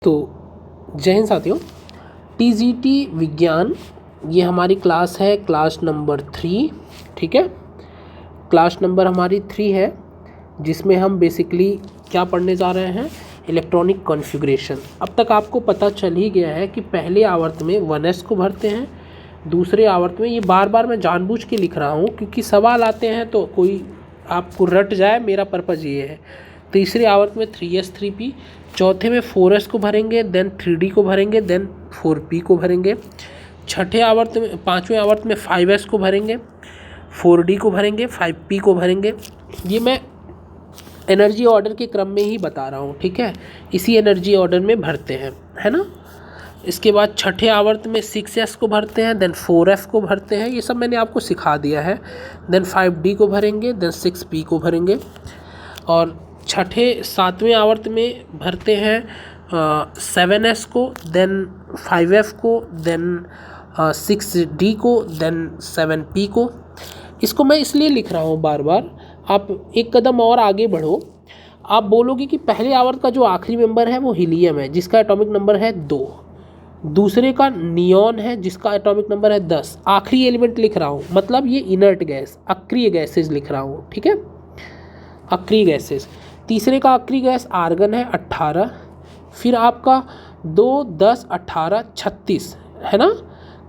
तो जय हिंद साथियों, टीजीटी विज्ञान ये हमारी क्लास है, क्लास नंबर 3। ठीक है, क्लास नंबर हमारी 3 है, जिसमें हम बेसिकली क्या पढ़ने जा रहे हैं, इलेक्ट्रॉनिक कॉन्फ़िगरेशन। अब तक आपको पता चल ही गया है कि पहले आवर्त में 1s को भरते हैं, दूसरे आवर्त में, ये बार बार मैं जानबूझ के लिख रहा हूँ क्योंकि सवाल आते हैं तो कोई आपको रट जाए, मेरा पर्पज़ ये है। तीसरे आवर्त में 3s 3p, चौथे में 4s को भरेंगे, देन 3d को भरेंगे, देन 4p को भरेंगे। छठे आवर्त में, पाँचवें आवर्त में 5s को भरेंगे, 4d को भरेंगे, 5p को भरेंगे। ये मैं एनर्जी ऑर्डर के क्रम में ही बता रहा हूँ, ठीक है, इसी एनर्जी ऑर्डर में भरते हैं, है ना। इसके बाद छठे आवर्त में 6s को भरते हैं, देन 4f को भरते हैं, ये सब मैंने आपको सिखा दिया है। देन 5d को भरेंगे, देन 6p को भरेंगे। और सातवें आवर्त में भरते हैं 7s को, देन 5f को, देन 6d को, देन 7p को। इसको मैं इसलिए लिख रहा हूँ बार बार, आप एक कदम और आगे बढ़ो। आप बोलोगे कि पहले आवर्त का जो आखिरी मेंबर है वो हीलियम है, जिसका एटॉमिक नंबर है 2। दूसरे का नियॉन है, जिसका एटॉमिक नंबर है 10। आखिरी एलिमेंट लिख रहा हूँ, मतलब ये इनर्ट गैस, अक्रिय गैसेज लिख रहा हूँ, ठीक है, अक्रिय गैसेज। तीसरे का अक्रिय गैस आर्गन है 18। फिर आपका 2, 10, 18, 36 है ना।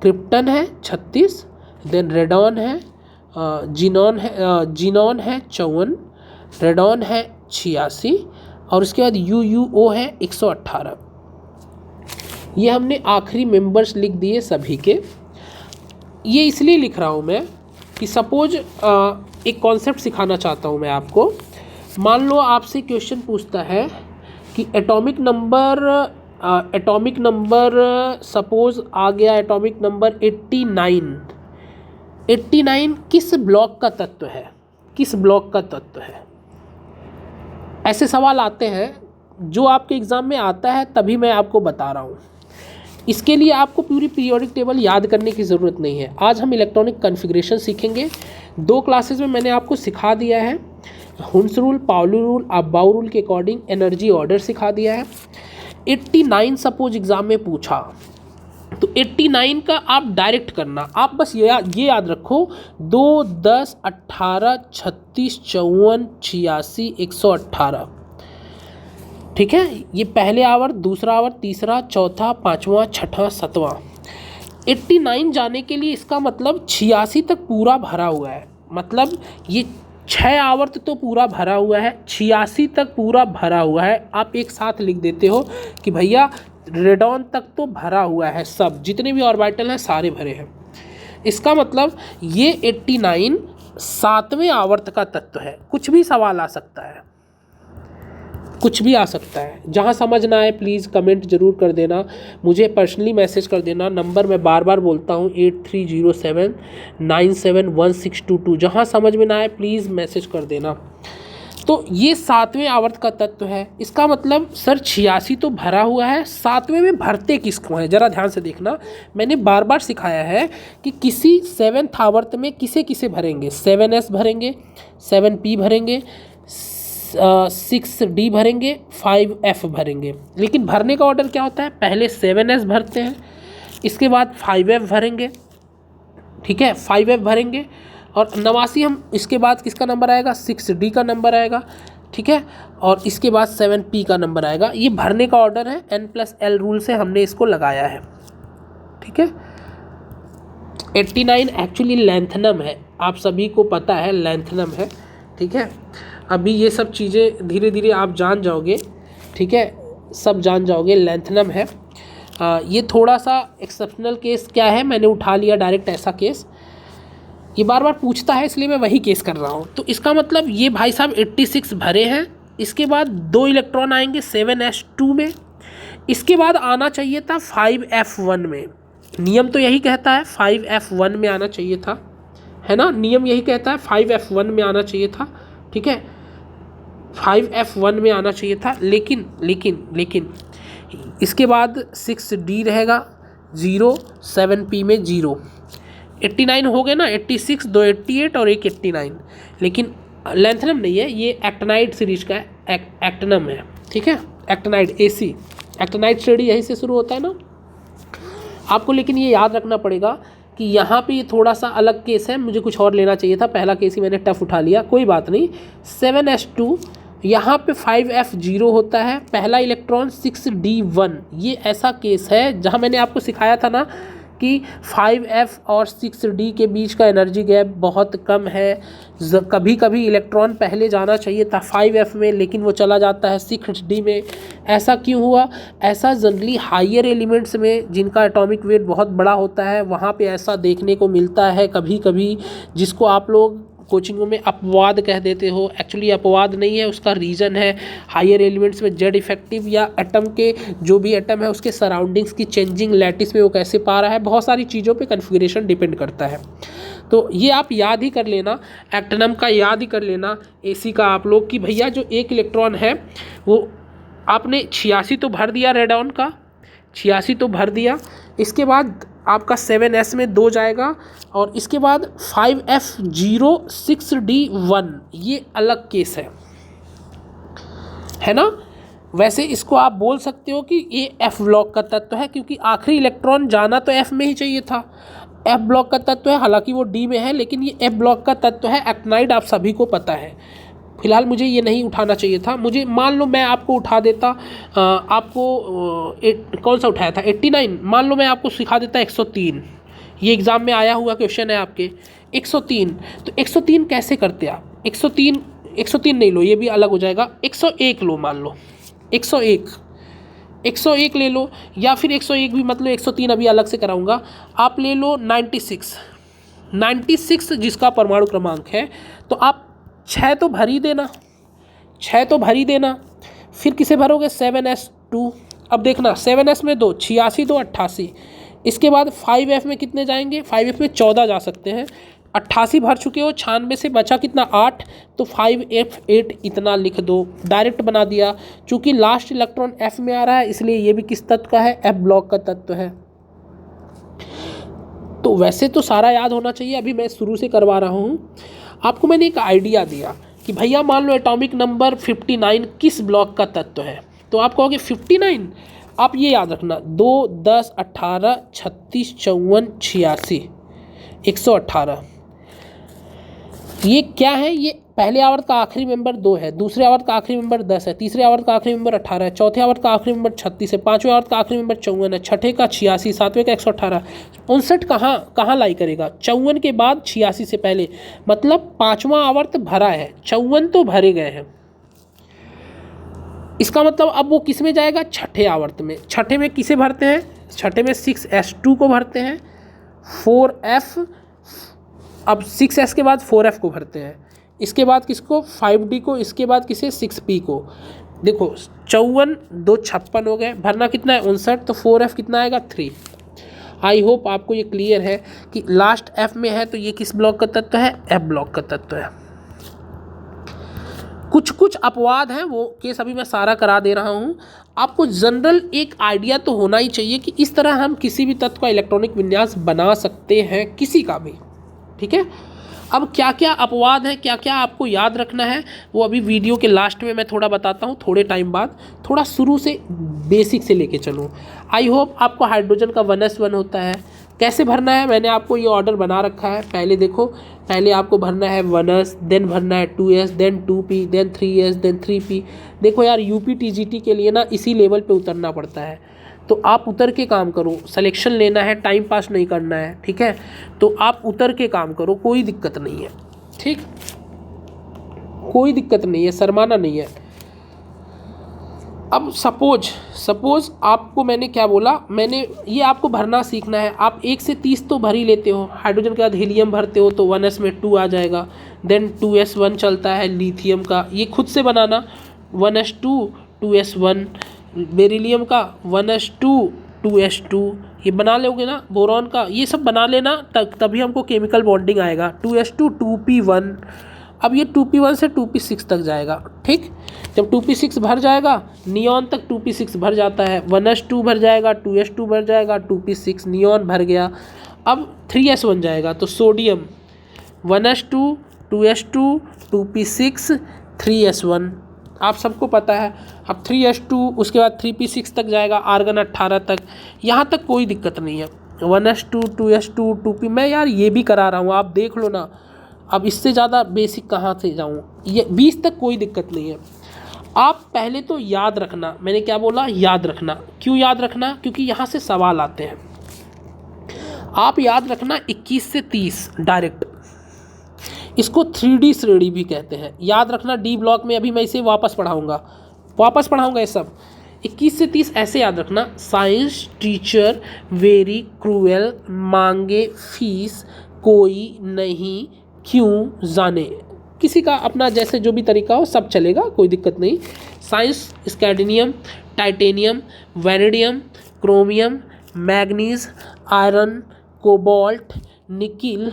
क्रिप्टन है 36, देन रेडॉन है, जीनॉन है 54, रेडॉन है 86, और उसके बाद UUO है 118। ये हमने आखिरी मेंबर्स लिख दिए सभी के। ये इसलिए लिख रहा हूँ मैं कि सपोज एक कॉन्सेप्ट सिखाना चाहता हूँ मैं आपको। मान लो आपसे क्वेश्चन पूछता है कि एटॉमिक नंबर सपोज आ गया एटॉमिक नंबर 89 किस ब्लॉक का तत्व है, किस ब्लॉक का तत्व है। ऐसे सवाल आते हैं जो आपके एग्ज़ाम में आता है, तभी मैं आपको बता रहा हूँ। इसके लिए आपको पूरी पीरियोडिक टेबल याद करने की ज़रूरत नहीं है। आज हम इलेक्ट्रॉनिक कॉन्फ़िगरेशन सीखेंगे। 2 क्लासेस में मैंने आपको सिखा दिया है, Hund's rule, Pauli rule, Aufbau rule के अकॉर्डिंग एनर्जी ऑर्डर सिखा दिया है। 89 सपोज एग्ज़ाम में पूछा तो 89 का आप डायरेक्ट करना। आप बस ये याद रखो, 2, 10, 18, 36, 54, 86, 118। ठीक है, ये पहले आवर्त, दूसरा आवर्त, तीसरा, चौथा, पाँचवा, छठा, 7वां। 89 जाने के लिए इसका मतलब 86 तक पूरा भरा हुआ है, मतलब ये 6 आवर्त तो पूरा भरा हुआ है, 86 तक पूरा भरा हुआ है। आप एक साथ लिख देते हो कि भैया रेडॉन तक तो भरा हुआ है, सब जितने भी ऑर्बिटल हैं सारे भरे हैं। इसका मतलब ये 89 7वें आवर्त का तत्व है। कुछ भी सवाल आ सकता है, कुछ भी आ सकता है। जहाँ समझ ना आए प्लीज़ कमेंट ज़रूर कर देना, मुझे पर्सनली मैसेज कर देना। नंबर मैं बार बार बोलता हूँ 8307971622। जहाँ समझ में ना आए प्लीज़ मैसेज कर देना। तो ये 7वें आवर्त का तत्व है। इसका मतलब सर 86 तो भरा हुआ है, 7वें में भरते किसको हैं, ज़रा ध्यान से देखना। मैंने बार बार सिखाया है कि किसी 7th आवर्त में किसे किसे भरेंगे। 7s भरेंगे, 7p भरेंगे, 6d भरेंगे, 5f भरेंगे। लेकिन भरने का ऑर्डर क्या होता है, पहले 7s भरते हैं, इसके बाद 5f भरेंगे, ठीक है, 5f भरेंगे, और 89 हम इसके बाद किसका नंबर आएगा, 6d का नंबर आएगा, ठीक है, और इसके बाद 7p का नंबर आएगा। ये भरने का ऑर्डर है, n+l रूल से हमने इसको लगाया है, ठीक है। 89 एक्चुअली लैंथनम है, आप सभी को पता है लैंथनम है, ठीक है। अभी ये सब चीज़ें धीरे धीरे आप जान जाओगे, ठीक है, सब जान जाओगे। लैंथनम है। ये थोड़ा सा एक्सेप्शनल केस क्या है, मैंने उठा लिया डायरेक्ट ऐसा केस। ये बार बार पूछता है इसलिए मैं वही केस कर रहा हूँ। तो इसका मतलब ये भाई साहब 86 भरे हैं। इसके बाद 2 इलेक्ट्रॉन आएंगे 7s2 में। इसके बाद आना चाहिए था 5f1 में। नियम तो यही कहता है 5f1 में आना चाहिए था, है ना। नियम यही कहता है 5f1 में आना चाहिए था, ठीक है, 5f1 में आना चाहिए था। लेकिन इसके बाद 6d रहेगा 0, 7p में 0। 89 हो गए ना, 86, 2 88 और 1 89। लेकिन लैंथनम नहीं है, ये एक्टिनाइड सीरीज का एक्टिनम है, ठीक है, एक्टिनाइड AC एक्टिनाइड श्रेणी यहीं से शुरू होता है ना आपको। लेकिन ये याद रखना पड़ेगा कि यहाँ पे ये थोड़ा सा अलग केस है, मुझे कुछ और लेना चाहिए था, पहला केस ही मैंने टफ उठा लिया, कोई बात नहीं। 7s2 यहाँ पे 5f0 होता है, पहला इलेक्ट्रॉन 6d1। ये ऐसा केस है जहाँ मैंने आपको सिखाया था ना कि 5f और 6d के बीच का एनर्जी गैप बहुत कम है। कभी कभी इलेक्ट्रॉन पहले जाना चाहिए था 5f में, लेकिन वो चला जाता है 6d में। ऐसा क्यों हुआ? ऐसा जनरली हायर एलिमेंट्स में जिनका एटॉमिक वेट बहुत बड़ा होता है वहाँ पे ऐसा देखने को मिलता है कभी कभी, जिसको आप लोग कोचिंगों में अपवाद कह देते हो। एक्चुअली अपवाद नहीं है, उसका रीज़न है हायर एलिमेंट्स में जेड इफेक्टिव या एटम के जो भी एटम है उसके सराउंडिंग्स की चेंजिंग लैटिस में वो कैसे पा रहा है, बहुत सारी चीज़ों पे कन्फिगरेशन डिपेंड करता है। तो ये आप याद ही कर लेना, एक्टिनम का याद ही कर लेना, एसी का आप लोग कि भैया जो एक इलेक्ट्रॉन है वो आपने 86 तो भर दिया, रेडॉन का 86 तो भर दिया, इसके बाद आपका 7s में 2 जाएगा और इसके बाद 5f0 6d1, ये अलग केस है ना। वैसे इसको आप बोल सकते हो कि ये f ब्लॉक का तत्व है, क्योंकि आखिरी इलेक्ट्रॉन जाना तो f में ही चाहिए था। f ब्लॉक का तत्व है, हालांकि वो d में है, लेकिन ये f ब्लॉक का तत्व है। एक्टिनाइड आप सभी को पता है। फिलहाल मुझे ये नहीं उठाना चाहिए था, मुझे मान लो मैं आपको उठा देता, आपको कौन सा उठाया था 89, मान लो मैं आपको सिखा देता 103। ये एग्ज़ाम में आया हुआ क्वेश्चन है आपके 103। तो 103 कैसे करते आप? 103 नहीं लो, ये भी अलग हो जाएगा। 101 लो, मान लो 101 ले लो, या फिर 101 भी मतलब 103 अभी अलग से कराऊंगा। आप ले लो 96 जिसका परमाणु क्रमांक है, तो आप 6 तो भर ही देना। फिर किसे भरोगे? 7s2। अब देखना 7s में 2, 86 2 88। इसके बाद 5f में कितने जाएंगे? 5f में 14 जा सकते हैं। 88 भर चुके हो, 96 से बचा कितना? 8, तो 5f8 इतना लिख दो, डायरेक्ट बना दिया। चूँकि लास्ट इलेक्ट्रॉन f में आ रहा है इसलिए ये भी किस तत्व का है? f ब्लॉक का तत्व है। तो वैसे तो सारा याद होना चाहिए, अभी मैं शुरू से करवा रहा हूँ। आपको मैंने एक आइडिया दिया कि भैया मान लो एटॉमिक नंबर 59 किस ब्लॉक का तत्व है, तो आप कहोगे 59। आप ये याद रखना 2 10 18 36 54 86 118। ये क्या है? ये पहले आवर्त का आखिरी मेंबर 2 है, दूसरे आवर्त का आखिरी मेंबर 10 है, तीसरे आवर्त का आखिरी मेंबर 18 है, चौथे आवर्त का आखिरी मेंबर 36 है, पांचवें आवर्त का आखिरी मेंबर 54 है, छठे का 86, सातवें का 118। 59 कहाँ लाई करेगा? 54 के बाद 86 से पहले, मतलब पांचवा आवर्त भरा है, 54 तो भरे गए हैं। इसका मतलब अब वो किस में जाएगा? छठे आवर्त में। छठे में किसे भरते हैं? छठे में 6s2 को भरते हैं, 4f, अब 6s के बाद 4f को भरते हैं, इसके बाद किसको? 5d को, इसके बाद किसे? 6p को। देखो 54 2 56 हो गए, भरना कितना है? 59, तो 4f कितना आएगा? 3। आई होप आपको ये क्लियर है कि लास्ट f में है तो ये किस ब्लॉक का तत्व है? f ब्लॉक का तत्व है। कुछ अपवाद हैं, वो केस अभी मैं सारा करा दे रहा हूँ। आपको जनरल एक आइडिया तो होना ही चाहिए कि इस तरह हम किसी भी तत्व का इलेक्ट्रॉनिक विन्यास बना सकते हैं, किसी का भी, ठीक है। अब क्या क्या अपवाद है, क्या क्या आपको याद रखना है, वो अभी वीडियो के लास्ट में मैं थोड़ा बताता हूँ, थोड़े टाइम बाद। थोड़ा शुरू से बेसिक से लेके चलूँ। आई होप आपको हाइड्रोजन का 1s1 होता है, कैसे भरना है मैंने आपको ये ऑर्डर बना रखा है। पहले देखो, पहले आपको भरना है 1s, देन भरना है 2s, then 2p, then 3s, then 3p। देखो यार यूपी टीजीटी के लिए ना इसी लेवल पे उतरना पड़ता है, तो आप उतर के काम करो। सिलेक्शन लेना है, टाइम पास नहीं करना है, ठीक है। तो आप उतर के काम करो, कोई दिक्कत नहीं है, ठीक, कोई दिक्कत नहीं है, शर्माना नहीं है। अब सपोज आपको मैंने क्या बोला, मैंने ये आपको भरना सीखना है। आप 1 से 30 तो भर ही लेते हो, हाइड्रोजन के बाद हीलियम भरते हो तो 1s में 2 आ जाएगा, देन 2s1 चलता है लिथियम का, ये खुद से बनाना 1s2 2s1, बेरिलियम का 1s2 2s2, ये बना लोगे ना। बोरॉन का ये सब बना लेना, तभी हमको केमिकल बॉन्डिंग आएगा। 2s2 2p1, अब ये 2p1 से 2p6 तक जाएगा, ठीक। जब 2p6 भर जाएगा, नियॉन तक 2p6 भर जाता है, 1s2 भर जाएगा, 2s2 भर जाएगा, 2p6 नियॉन भर गया। अब 3s1 जाएगा तो sodium 1s2 2s2 2p6 3s1, आप सबको पता है। अब 3s2 उसके बाद 3p6 तक जाएगा, आर्गन 18 तक, यहाँ तक कोई दिक्कत नहीं है। 1s2 2s2 2p, मैं यार ये भी करा रहा हूँ, आप देख लो ना। अब इससे ज़्यादा बेसिक कहाँ से जाऊँ, ये 20 तक कोई दिक्कत नहीं है। आप पहले तो याद रखना, मैंने क्या बोला, याद रखना। क्यों याद रखना, क्योंकि यहाँ से सवाल आते हैं। आप याद रखना 21 से 30 डायरेक्ट, इसको 3D श्रेणी भी कहते हैं। याद रखना डी ब्लॉक में, अभी मैं इसे वापस पढ़ाऊँगा ये सब। 21 से 30 ऐसे याद रखना। साइंस टीचर वेरी क्रूएल, मांगे फीस कोई नहीं क्यों जाने। किसी का अपना जैसे जो भी तरीका हो सब चलेगा, कोई दिक्कत नहीं। Science scandium, titanium, vanadium, chromium, manganese, iron, cobalt, nickel,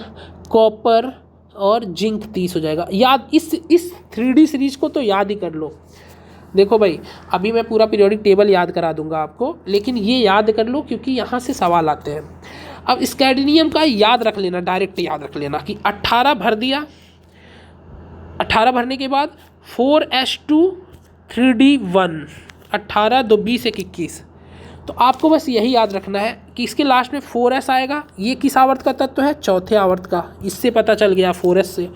copper और जिंक 30 हो जाएगा। याद इस 3D सीरीज को तो याद ही कर लो। देखो भाई, अभी मैं पूरा पीरियोडिक टेबल याद करा दूंगा आपको, लेकिन ये याद कर लो क्योंकि यहाँ से सवाल आते हैं। अब स्कैंडियम का याद रख लेना, डायरेक्ट याद रख लेना कि 18 भर दिया, 18 भरने के बाद 4s2 3d1, 18 2 20 1 21। तो आपको बस यही याद रखना है कि इसके लास्ट में 4s आएगा। ये किस आवर्त का तत्व है, चौथे आवर्त का। इससे पता चल गया 4s से।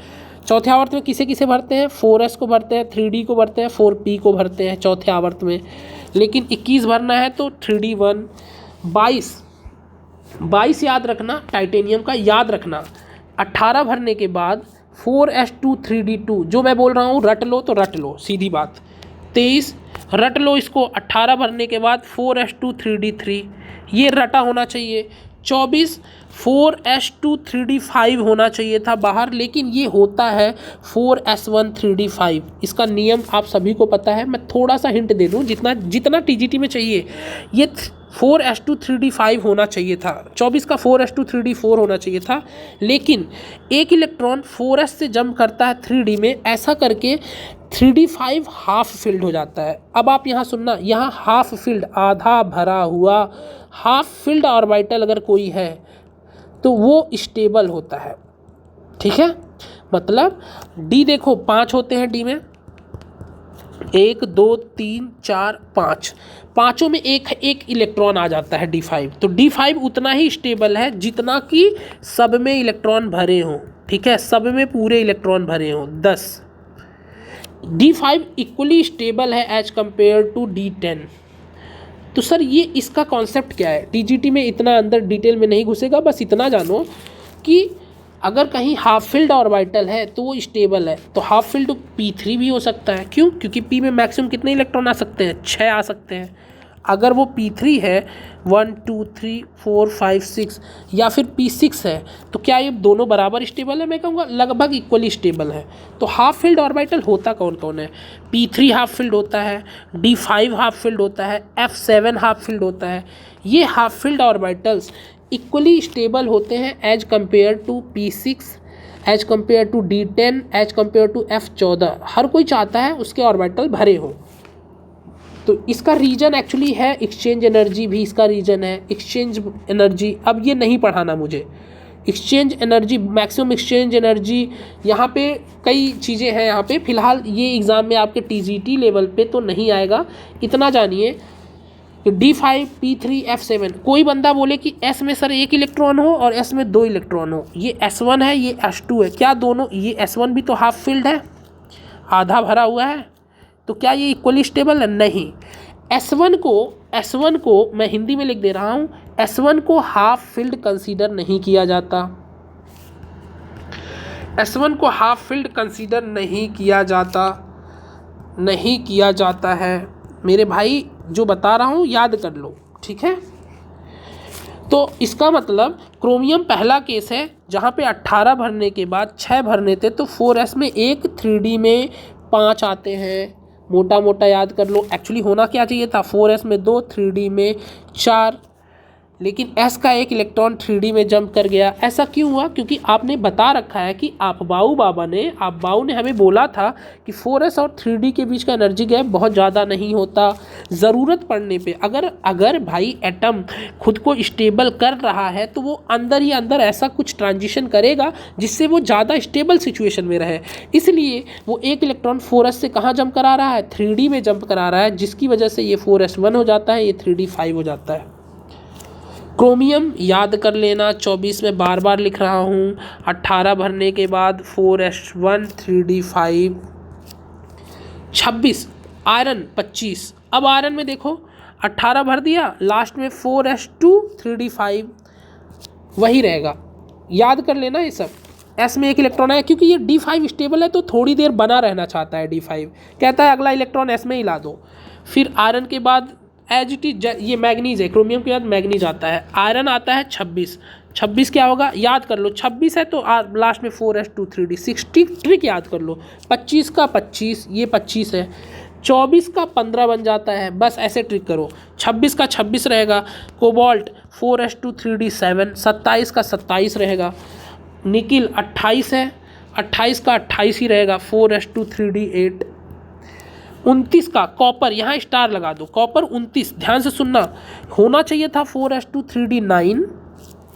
चौथे आवर्त में किसे किसे भरते हैं, 4s को भरते हैं, 3d को भरते हैं, 4p को भरते हैं चौथे आवर्त में। लेकिन 21 भरना है तो 3d1। 22 याद रखना, टाइटेनियम का याद रखना। 18 भरने के बाद 4s2 3d2, जो मैं बोल रहा हूँ रट लो तो रट लो, सीधी बात। 23 रट लो इसको, 18 भरने के बाद 4s2 3d3, ये रटा होना चाहिए। 24 4s2 3d5 होना चाहिए था बाहर, लेकिन ये होता है 4s1 3d5। इसका नियम आप सभी को पता है, मैं थोड़ा सा हिंट दे दूं, जितना टीजीटी में चाहिए। ये 4s2 3d5 होना चाहिए था, 24 का 4s2 3d4 होना चाहिए था, लेकिन एक इलेक्ट्रॉन 4s से जंप करता है 3d में, ऐसा करके 3d5 हाफ फिल्ड हो जाता है। अब आप यहाँ सुनना, यहाँ हाफ फिल्ड, आधा भरा हुआ हाफ फिल्ड ऑर्बिटल अगर कोई है तो वो स्टेबल होता है, ठीक है। मतलब डी देखो 5 होते हैं डी में, 1 2 3 4 5, पाँचों में एक इलेक्ट्रॉन आ जाता है D5। तो D5 उतना ही स्टेबल है जितना कि सब में इलेक्ट्रॉन भरे हों, ठीक है, सब में पूरे इलेक्ट्रॉन भरे हों 10। D5 इक्वली स्टेबल है एज कंपेयर टू D10। तो सर ये इसका कॉन्सेप्ट क्या है, टीजीटी में इतना अंदर डिटेल में नहीं घुसेगा, बस इतना जानो कि अगर कहीं हाफ फिल्ड ऑर्बिटल है तो वो स्टेबल है। तो हाफ फिल्ड P3 भी हो सकता है, क्यों, क्योंकि P में मैक्सिमम कितने इलेक्ट्रॉन आ सकते हैं, 6 आ सकते हैं। अगर वो P3 है 1 2 3 4 5 6 या फिर P6 है, तो क्या ये दोनों बराबर स्टेबल है, मैं कहूँगा लगभग इक्वली स्टेबल है। तो हाफ फिल्ड ऑर्बिटल होता कौन कौन है, P3 हाफ फिल्ड होता है, D5 हाफ फिल्ड होता है, F7 हाफ फिल्ड होता है। ये half filled orbitals equally stable होते हैं as compare to P6, as compare to D10, as compare to F14। हर कोई चाहता है उसके ऑर्बिटल भरे हों। तो इसका रीजन एक्चुअली है एक्सचेंज एनर्जी, भी इसका रीजन है एक्सचेंज एनर्जी। अब ये नहीं पढ़ाना मुझे, exchange energy, maximum exchange energy, यहाँ पे कई चीज़ें हैं। यहाँ पे फ़िलहाल ये एग्ज़ाम में आपके TGT लेवल पे तो नहीं आएगा। इतना जानिए कि D5 P3 F7, कोई बंदा बोले कि S में सर 1 इलेक्ट्रॉन हो और S में 2 इलेक्ट्रॉन हो, ये S1 है ये S2 है, क्या दोनों, ये S1 भी तो हाफ फील्ड है, आधा भरा हुआ है, तो क्या ये इक्वली स्टेबल है, नहीं। S1 को मैं हिंदी में लिख दे रहा हूँ, S1 को हाफ फील्ड कंसीडर नहीं किया जाता, S1 को हाफ फील्ड कंसीडर नहीं किया जाता है मेरे भाई, जो बता रहा हूँ याद कर लो, ठीक है। तो इसका मतलब क्रोमियम पहला केस है जहाँ पे 18 भरने के बाद 6 भरने थे, तो 4s में 1, 3d में 5 आते हैं, मोटा मोटा याद कर लो। एक्चुअली होना क्या चाहिए था, 4s में 2, 3d में 4, लेकिन S का एक इलेक्ट्रॉन 3D में जंप कर गया। ऐसा क्यों हुआ? क्योंकि आपने बता रखा है कि आपबाऊ ने हमें बोला था कि 4s और 3D के बीच का एनर्जी गैप बहुत ज़्यादा नहीं होता। ज़रूरत पड़ने पे अगर भाई एटम खुद को स्टेबल कर रहा है तो वो अंदर ही अंदर ऐसा कुछ ट्रांजिशन करेगा जिससे वो ज़्यादा स्टेबल सिचुएशन में रहे। इसलिए वो एक इलेक्ट्रॉन 4s से कहाँ जंप करा रहा है? 3D में जंप करा रहा है, जिसकी वजह से ये 4s1 हो जाता है, ये 3D 5 हो जाता है। क्रोमियम याद कर लेना, 24 में बार बार लिख रहा हूँ। 18 भरने के बाद 4s1 3d 5, 26 आयरन 25। अब आयरन में देखो 18 भर दिया, लास्ट में 4s2 3d 5 वही रहेगा। याद कर लेना ये सब। एस में एक इलेक्ट्रॉन है, क्योंकि ये D5 स्टेबल है तो थोड़ी देर बना रहना चाहता है। D5 कहता है अगला इलेक्ट्रॉन एस में ही ला दो। फिर आयरन के बाद एज इट इज ये मैग्नीज है, क्रोमियम के बाद मैग्नीज आता है। आयरन आता है 26 क्या होगा याद कर लो। 26 है तो लास्ट में 4s2 3d 6 ट्रिक याद कर लो। 25 का 25, ये 25 है। 24 का 15 बन जाता है, बस ऐसे ट्रिक करो। 26 का 26 रहेगा। कोबाल्ट 4s2 3d 7, 27 का 27 रहेगा। निकिल 28 है, 28 का 28 ही रहेगा। 4s2 3d 8। 29 का कॉपर, यहाँ स्टार लगा दो। कॉपर 29, ध्यान से सुनना, होना चाहिए था 4s2 3d 9।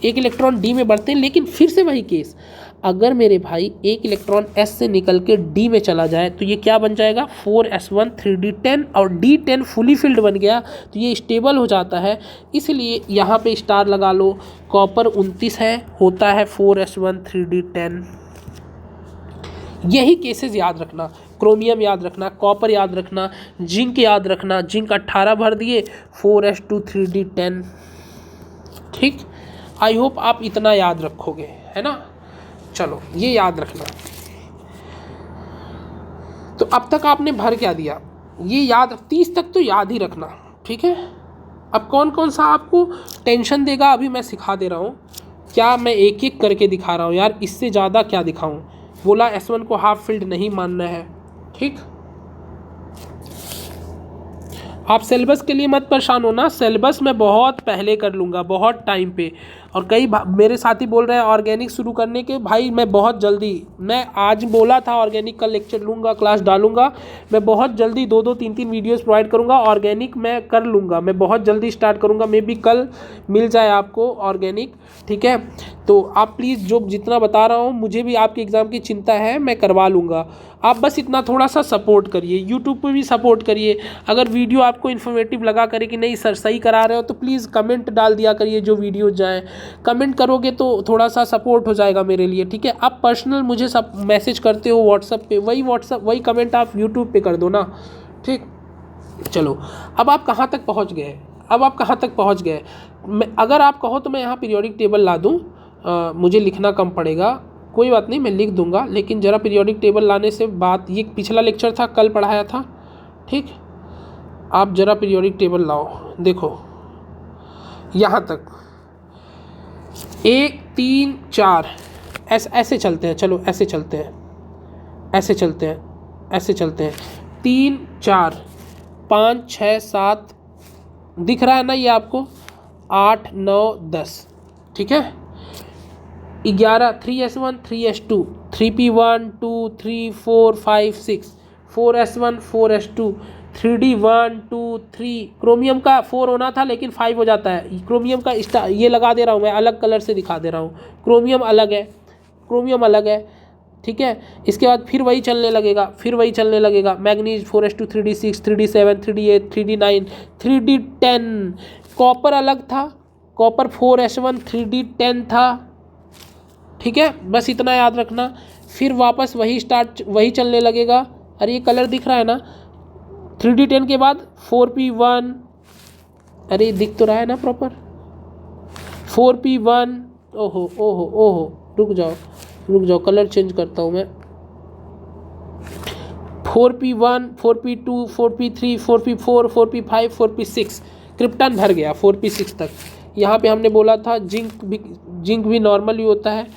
एक इलेक्ट्रॉन डी में बढ़ते हैं, लेकिन फिर से वही केस, अगर मेरे भाई एक इलेक्ट्रॉन एस से निकल के डी में चला जाए तो ये क्या बन जाएगा? 4s1 3d 10 और d10 फुली फिल्ड बन गया तो ये स्टेबल हो जाता है। इसलिए यहाँ पे स्टार लगा लो। कॉपर 29 है, होता है 4s1 3d 10। यही केसेस याद रखना। क्रोमियम याद रखना, कॉपर याद रखना, जिंक याद रखना। जिंक 18 भर दिए, 4s2 3d 10। ठीक, आई होप आप इतना याद रखोगे, है ना। चलो ये याद रखना। तो अब तक आपने भर क्या दिया? ये याद, 30 तक तो याद ही रखना, ठीक है। अब कौन कौन सा आपको टेंशन देगा अभी मैं सिखा दे रहा हूँ। क्या मैं एक एक करके दिखा रहा हूँ यार, इससे ज़्यादा क्या दिखाऊँ। बोला S1 को हाफ फील्ड नहीं मानना है, ठीक। आप सिलेबस के लिए मत परेशान होना, सिलेबस मैं बहुत पहले कर लूँगा, बहुत टाइम पे। और कई मेरे साथी बोल रहे हैं ऑर्गेनिक शुरू करने के, भाई मैं बहुत जल्दी, मैं आज बोला था ऑर्गेनिक का लेक्चर लूँगा, क्लास डालूँगा। मैं बहुत जल्दी 2-2 3-3 वीडियोस प्रोवाइड करूँगा। ऑर्गेनिक मैं कर लूँगा, मैं बहुत जल्दी स्टार्ट करूँगा। मे बी कल मिल जाए आपको ऑर्गेनिक, ठीक है। तो आप प्लीज़ जो जितना बता रहा हूँ, मुझे भी आपके एग्ज़ाम की चिंता है, मैं करवा लूँगा। आप बस इतना थोड़ा सा सपोर्ट करिए, यूट्यूब पे भी सपोर्ट करिए। अगर वीडियो आपको इन्फॉर्मेटिव लगा करे कि नहीं सर सही करा रहे हो, तो प्लीज़ कमेंट डाल दिया करिए जो वीडियो जाए। कमेंट करोगे तो थोड़ा सा सपोर्ट हो जाएगा मेरे लिए, ठीक है। आप पर्सनल मुझे सब मैसेज करते हो व्हाट्सएप पे, वही कमेंट आप यूट्यूब पे कर दो ना, ठीक। चलो अब आप कहाँ तक पहुँच गए? अगर आप कहो तो मैं यहाँ पीरियोडिक टेबल ला दूँ, मुझे लिखना कम पड़ेगा, कोई बात नहीं, मैं लिख दूंगा। लेकिन ज़रा पीरियोडिक टेबल लाने से बात, ये पिछला लेक्चर था, कल पढ़ाया था, ठीक। आप ज़रा पीरियोडिक टेबल लाओ, देखो यहाँ तक 1 3 4 ऐसे चलते हैं। चलो ऐसे चलते हैं 3 4 5 6 7 दिख रहा है ना ये आपको, 8 9 10, ठीक है। 11 3s1 3s2 3p1 2 3 4 5 6 4s1 4s2 3d 1 2 3। Chromium का 4 होना था लेकिन 5 हो जाता है। क्रोमियम का ये लगा दे रहा हूँ मैं, अलग कलर से दिखा दे रहा हूँ। क्रोमियम अलग है, ठीक है। इसके बाद फिर वही चलने लगेगा, manganese 4s2 3d 6 3d 7 3d 8 3d 9 3d 10। Copper अलग था, कॉपर 4s1 3d 10 था, ठीक है। बस इतना याद रखना। फिर वापस वही चलने लगेगा। अरे ये कलर दिख रहा है ना, 3d 10 के बाद 4p1, अरे दिख तो रहा है ना प्रॉपर, 4p1, ओहो रुक जाओ कलर चेंज करता हूँ मैं। 4p1 4p2 4p3 4p4 4p5 4p6, krypton भर गया 4p6 तक। यहाँ पे हमने बोला था जिंक भी नॉर्मल ही होता है।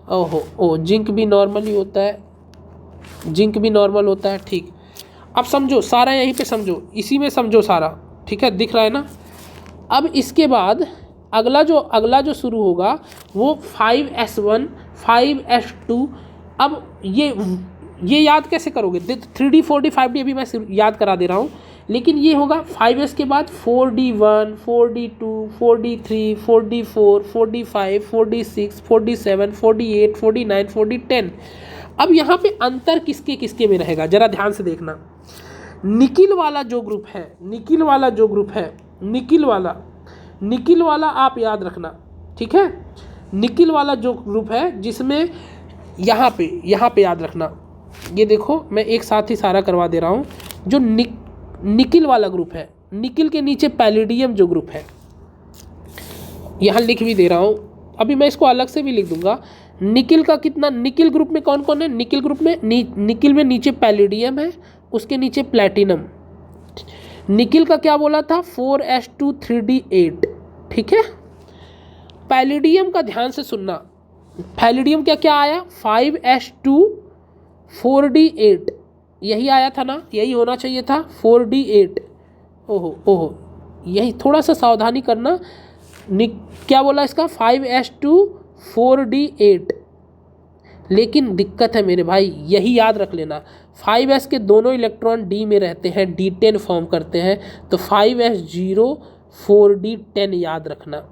जिंक भी नॉर्मल होता है, ठीक। अब समझो सारा, यहीं पे समझो, इसी में समझो सारा, ठीक है। दिख रहा है ना। अब इसके बाद अगला जो शुरू होगा वो 5s1 5s2। अब ये याद कैसे करोगे? 3D 4D 5D अभी मैं याद करा दे रहा हूँ, लेकिन ये होगा 5s के बाद 4D1 4D2 4D3 4D4 4D5 4D6 4D7 4D8 4D9 4D10। अब यहाँ पे अंतर किसके किसके में रहेगा जरा ध्यान से देखना। निकिल वाला जो ग्रुप है, निकिल वाला आप याद रखना, ठीक है। निकिल वाला जो ग्रुप है जिसमें यहाँ पे याद रखना, ये देखो मैं एक साथ ही सारा करवा दे रहा हूँ। जो निकिल वाला ग्रुप है, निकिल के नीचे पैलिडियम जो ग्रुप है, यहाँ लिख भी दे रहा हूँ, अभी मैं इसको अलग से भी लिख दूंगा। निकिल का कितना, निकिल ग्रुप में कौन कौन है? निकिल ग्रुप में निकिल में नीचे पैलिडियम है, उसके नीचे प्लैटिनम। निकिल का क्या बोला था? 4s2 3d8, ठीक है। पैलिडियम का ध्यान से सुनना, पैलिडियम क्या आया? 5s2 4d8, यही आया था ना, यही होना चाहिए था 4d8। ओहो यही थोड़ा सा सावधानी करना। क्या बोला इसका? 5s2 4d8, लेकिन दिक्कत है मेरे भाई, यही याद रख लेना, 5s के दोनों इलेक्ट्रॉन d में रहते हैं, d10 फॉर्म करते हैं, तो 5s0 4d10 याद रखना,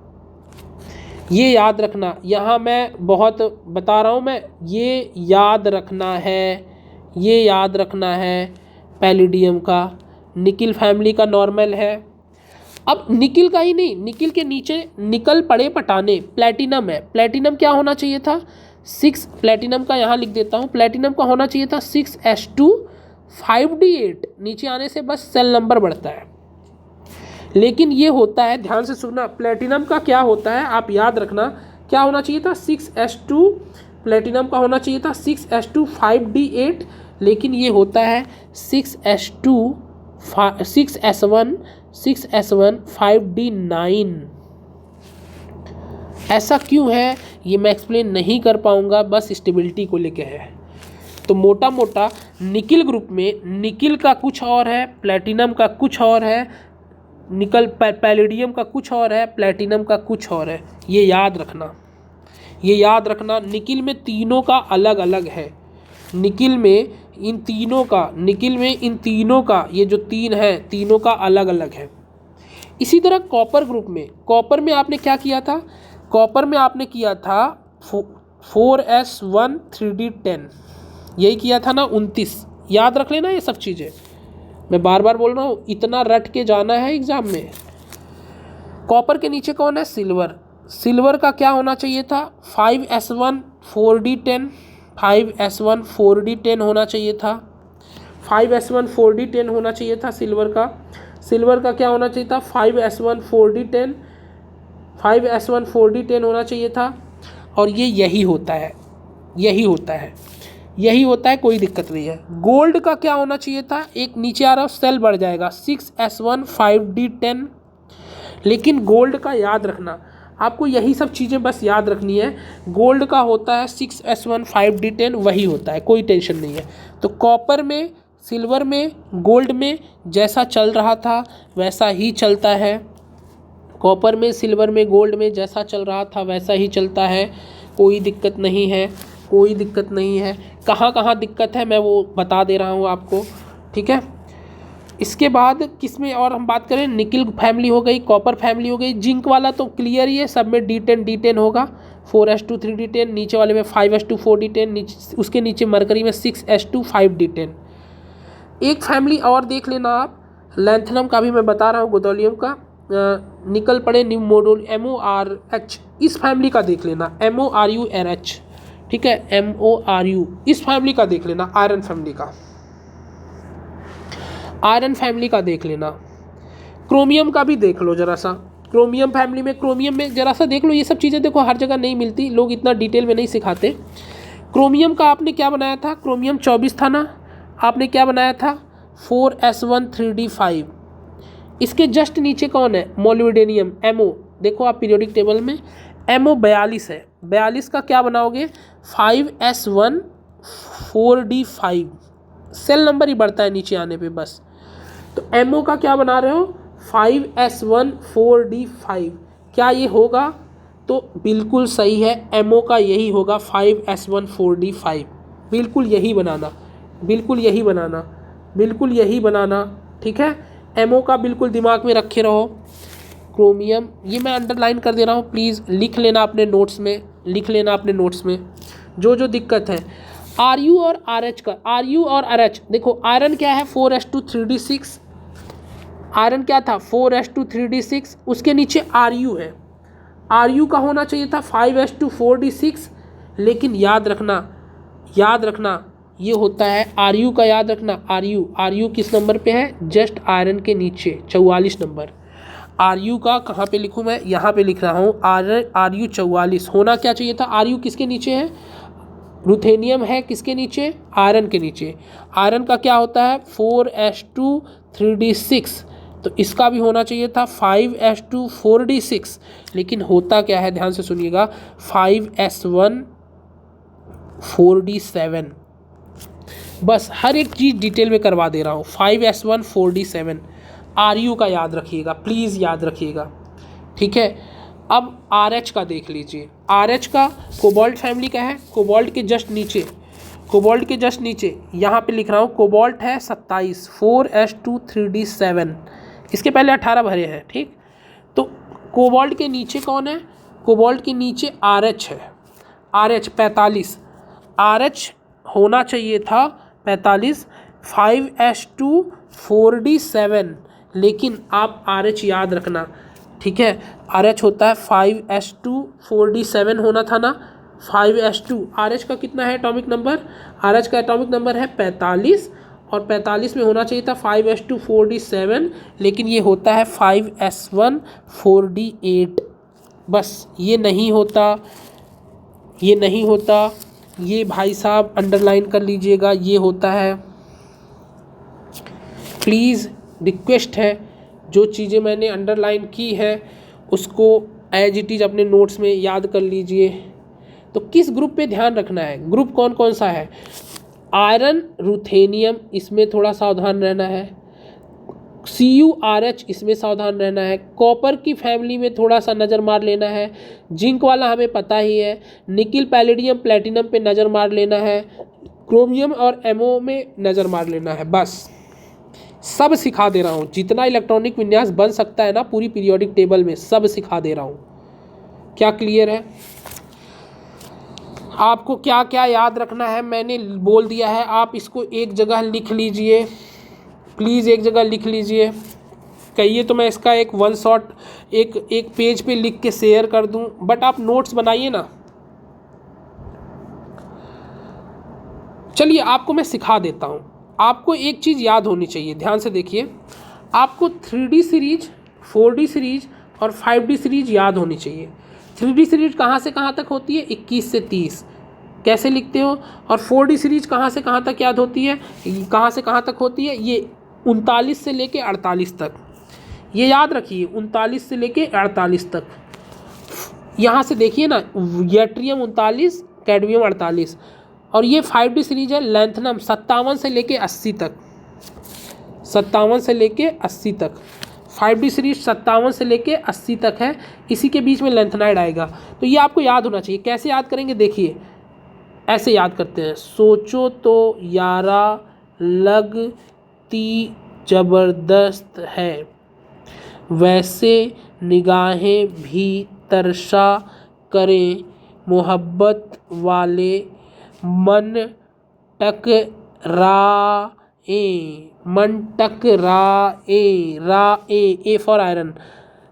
ये याद रखना। यहाँ मैं बहुत बता रहा हूँ, मैं ये याद रखना है पैलिडियम का। निकिल फैमिली का नॉर्मल है। अब निकिल का ही नहीं, निकिल के नीचे निकल पड़े पटाने प्लैटिनम है। प्लैटिनम क्या होना चाहिए था? 6। प्लैटिनम का यहाँ लिख देता हूँ, प्लैटिनम का होना चाहिए था 6s2 5d8। नीचे आने से बस सेल नंबर बढ़ता है, लेकिन ये होता है, ध्यान से सुनना, प्लैटिनम का क्या होता है आप याद रखना। क्या होना चाहिए था? 6s2, प्लैटिनम का होना चाहिए था 6s2 5d8, लेकिन ये होता है 6s1 5d9। ऐसा क्यों है ये मैं एक्सप्लेन नहीं कर पाऊंगा, बस स्टेबिलिटी को लेके है। तो मोटा मोटा निकिल ग्रुप में निकिल का कुछ और है, प्लैटिनम का कुछ और है, पैलिडियम का कुछ और है, प्लैटिनम का कुछ और है। ये याद रखना। निकिल में तीनों का अलग अलग है। निकिल में इन तीनों का ये जो तीन है, तीनों का अलग अलग है। इसी तरह कॉपर ग्रुप में, कॉपर में आपने क्या किया था? कॉपर में आपने किया था 4s1 3d10, यही किया था ना, 29। याद रख लेना ये सब चीज़ें, मैं बार बार बोल रहा हूँ, इतना रट के जाना है एग्जाम में। कॉपर के नीचे कौन है? सिल्वर। सिल्वर का क्या होना चाहिए था? 5s1 4d10, 5s1 4d10 होना चाहिए था, 5s1 4d10 होना चाहिए था सिल्वर का। सिल्वर का क्या होना चाहिए था? 5s1 4d10, 5s1 4d10 होना चाहिए था। और ये यही होता है, कोई दिक्कत नहीं है। गोल्ड का क्या होना चाहिए था? एक नीचे आ रहा सेल बढ़ जाएगा, 6s1 5d10, लेकिन गोल्ड का याद रखना, आपको यही सब चीज़ें बस याद रखनी है। गोल्ड का होता है 6s1 5d10, वही होता है, कोई टेंशन नहीं है। तो कॉपर में, सिल्वर में, गोल्ड में जैसा चल रहा था वैसा ही चलता है। कॉपर में, सिल्वर में, गोल्ड में जैसा चल रहा था वैसा ही चलता है, कोई दिक्कत नहीं है। कहाँ कहाँ दिक्कत है मैं वो बता दे रहा हूँ आपको, ठीक है। इसके बाद किस में और हम बात करें? निकिल फैमिली हो गई, कॉपर फैमिली हो गई। जिंक वाला तो क्लियर ही है, सब में d10 होगा, 4s2 3d10, नीचे वाले में 5s2 4d10, उसके नीचे मरकरी में 6s2 5d10। एक फैमिली और देख लेना आप, लैंथनम का भी मैं बता रहा हूँ, गोदोलियम का, निकल पड़े न्यू मॉड्यूल MORH, इस फैमिली का देख लेना, MORURH, ठीक है, MORU, इस फैमिली का देख लेना, आयरन फैमिली का देख लेना। क्रोमियम का भी देख लो जरा सा, क्रोमियम फैमिली में, क्रोमियम में जरा सा देख लो। ये सब चीज़ें देखो हर जगह नहीं मिलती, लोग इतना डिटेल में नहीं सिखाते। क्रोमियम का आपने क्या बनाया था? क्रोमियम 24 था ना, आपने क्या बनाया था? 4s1 3d5। इसके जस्ट नीचे कौन है? मोलिब्डेनियम, MO। देखो आप पीरियोडिक टेबल में MO 42 है, 42 का क्या बनाओगे? 5s1 4d5, सेल नंबर ही बढ़ता है नीचे आने पे बस। तो MO का क्या बना रहे हो? 5s1 4d5। क्या ये होगा? तो बिल्कुल सही है, एमओ का यही होगा 5s1,4d5। बिल्कुल यही बनाना, बिल्कुल यही बनाना, बिल्कुल यही बनाना, ठीक है। एमओ का बिल्कुल दिमाग में रखे रहो। क्रोमियम, ये मैं अंडरलाइन कर दे रहा हूँ, प्लीज़ लिख लेना अपने नोट्स में, लिख लेना अपने नोट्स में जो जो दिक्कत है। आर यू और आर एच का, आर यू और आर एच, देखो आयरन क्या है 4s2,3d6, आयरन क्या था 4s2,3d6, उसके नीचे आर यू है, आर यू का होना चाहिए था 5s2,4d6, लेकिन याद रखना, याद रखना ये होता है आर यू का, याद रखना आर यू किस नंबर पे है? जस्ट आयरन के नीचे 44 नंबर। आर यू का कहाँ पे लिखूँ मैं? यहाँ पे लिख रहा हूँ, आर यू 44 होना क्या चाहिए था? आर यू किसके नीचे है? रुथेनियम है किसके नीचे? आयरन के नीचे। आयरन का क्या होता है 4s2,3d6, तो इसका भी होना चाहिए था 5s2,4d6, लेकिन होता क्या है ध्यान से सुनिएगा 5s1,4d7। बस हर एक चीज़ डिटेल में करवा दे रहा हूँ। 5s1,4d7 आर यू का याद रखिएगा, प्लीज़ याद रखिएगा, ठीक है। अब आर एच का देख लीजिए, आर एच का कोबाल्ट फैमिली का है, कोबाल्ट के जस्ट नीचे, कोबाल्ट के जस्ट नीचे यहाँ पे लिख रहा हूँ कोबाल्ट है 27, 4s2,3d7, इसके पहले 18 भरे हैं, ठीक। तो कोबाल्ट के नीचे कौन है? कोबाल्ट के नीचे आर एच है, आर एच 45, आर एच होना चाहिए था 45, 5s2,4d7, लेकिन आप आर एच याद रखना, ठीक है। आर एच होता है 5s2,4d7 होना था ना, 5s2, आर एच का कितना है एटॉमिक नंबर? आर एच का एटॉमिक नंबर है 45, और 45 में होना चाहिए था 5s2,4d7, लेकिन ये होता है 5s1,4d8। बस ये नहीं होता, ये नहीं होता, ये भाई साहब अंडरलाइन कर लीजिएगा, ये होता है। प्लीज़ रिक्वेस्ट है, जो चीज़ें मैंने अंडरलाइन की है उसको एज इट इज़ अपने नोट्स में याद कर लीजिए। तो किस ग्रुप पे ध्यान रखना है? ग्रुप कौन कौन सा है? आयरन, रुथेनियम, इसमें थोड़ा सावधान रहना है। CuRH, इसमें सावधान रहना है। कॉपर की फैमिली में थोड़ा सा नज़र मार लेना है। जिंक वाला हमें पता ही है। निकिल, पैलेडियम, प्लेटिनम पे नज़र मार लेना है। क्रोमियम और एमओ में नज़र मार लेना है। बस सब सिखा दे रहा हूँ, जितना इलेक्ट्रॉनिक विन्यास बन सकता है ना पूरी पीरियोडिक टेबल में, सब सिखा दे रहा हूँ। क्या क्लियर है? आपको क्या क्या याद रखना है मैंने बोल दिया है, आप इसको एक जगह लिख लीजिए, प्लीज़ एक जगह लिख लीजिए। कहिए तो मैं इसका एक वन शॉट एक पेज पे लिख के शेयर कर दूं, बट आप नोट्स बनाइए ना। चलिए आपको मैं सिखा देता हूं। आपको एक चीज़ याद होनी चाहिए, ध्यान से देखिए। आपको 3D सीरीज, 4D सीरीज और 5D सीरीज याद होनी चाहिए। 3D सीरीज कहाँ से कहाँ तक होती है? 21 से 30। कैसे लिखते हो? और 4D सीरीज कहाँ से कहाँ तक याद होती है? कहाँ से कहाँ तक होती है? ये 39 से लेके 48 तक। ये याद रखिए, 39 से लेके 48 तक। यहाँ से देखिए ना, यट्रियम 39, कैडमियम 48। और ये 5D सीरीज है लेंथनम 57 से लेके 80 तक, 57 से लेके 80 तक। 5D सीरीज 57 से लेके 80 तक है, इसी के बीच में लेंथनाइड आएगा। तो ये आपको याद होना चाहिए। कैसे याद करेंगे? देखिए ऐसे याद करते हैं। सोचो तो यारा लगती ज़बरदस्त है, वैसे निगाहें भी तरसा करें मोहब्बत वाले, मन टकराए, मन टकराए, राए, ए फॉर आयरन।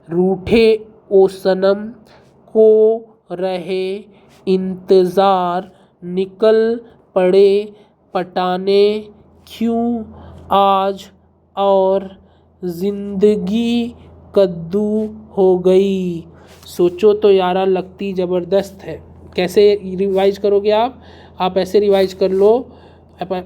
रूठे ओ सनम को रहे इंतज़ार, निकल पड़े पटाने क्यों आज, और ज़िंदगी कद्दू हो गई। सोचो तो यारा लगती ज़बरदस्त है। कैसे रिवाइज करोगे आप ऐसे रिवाइज कर लो,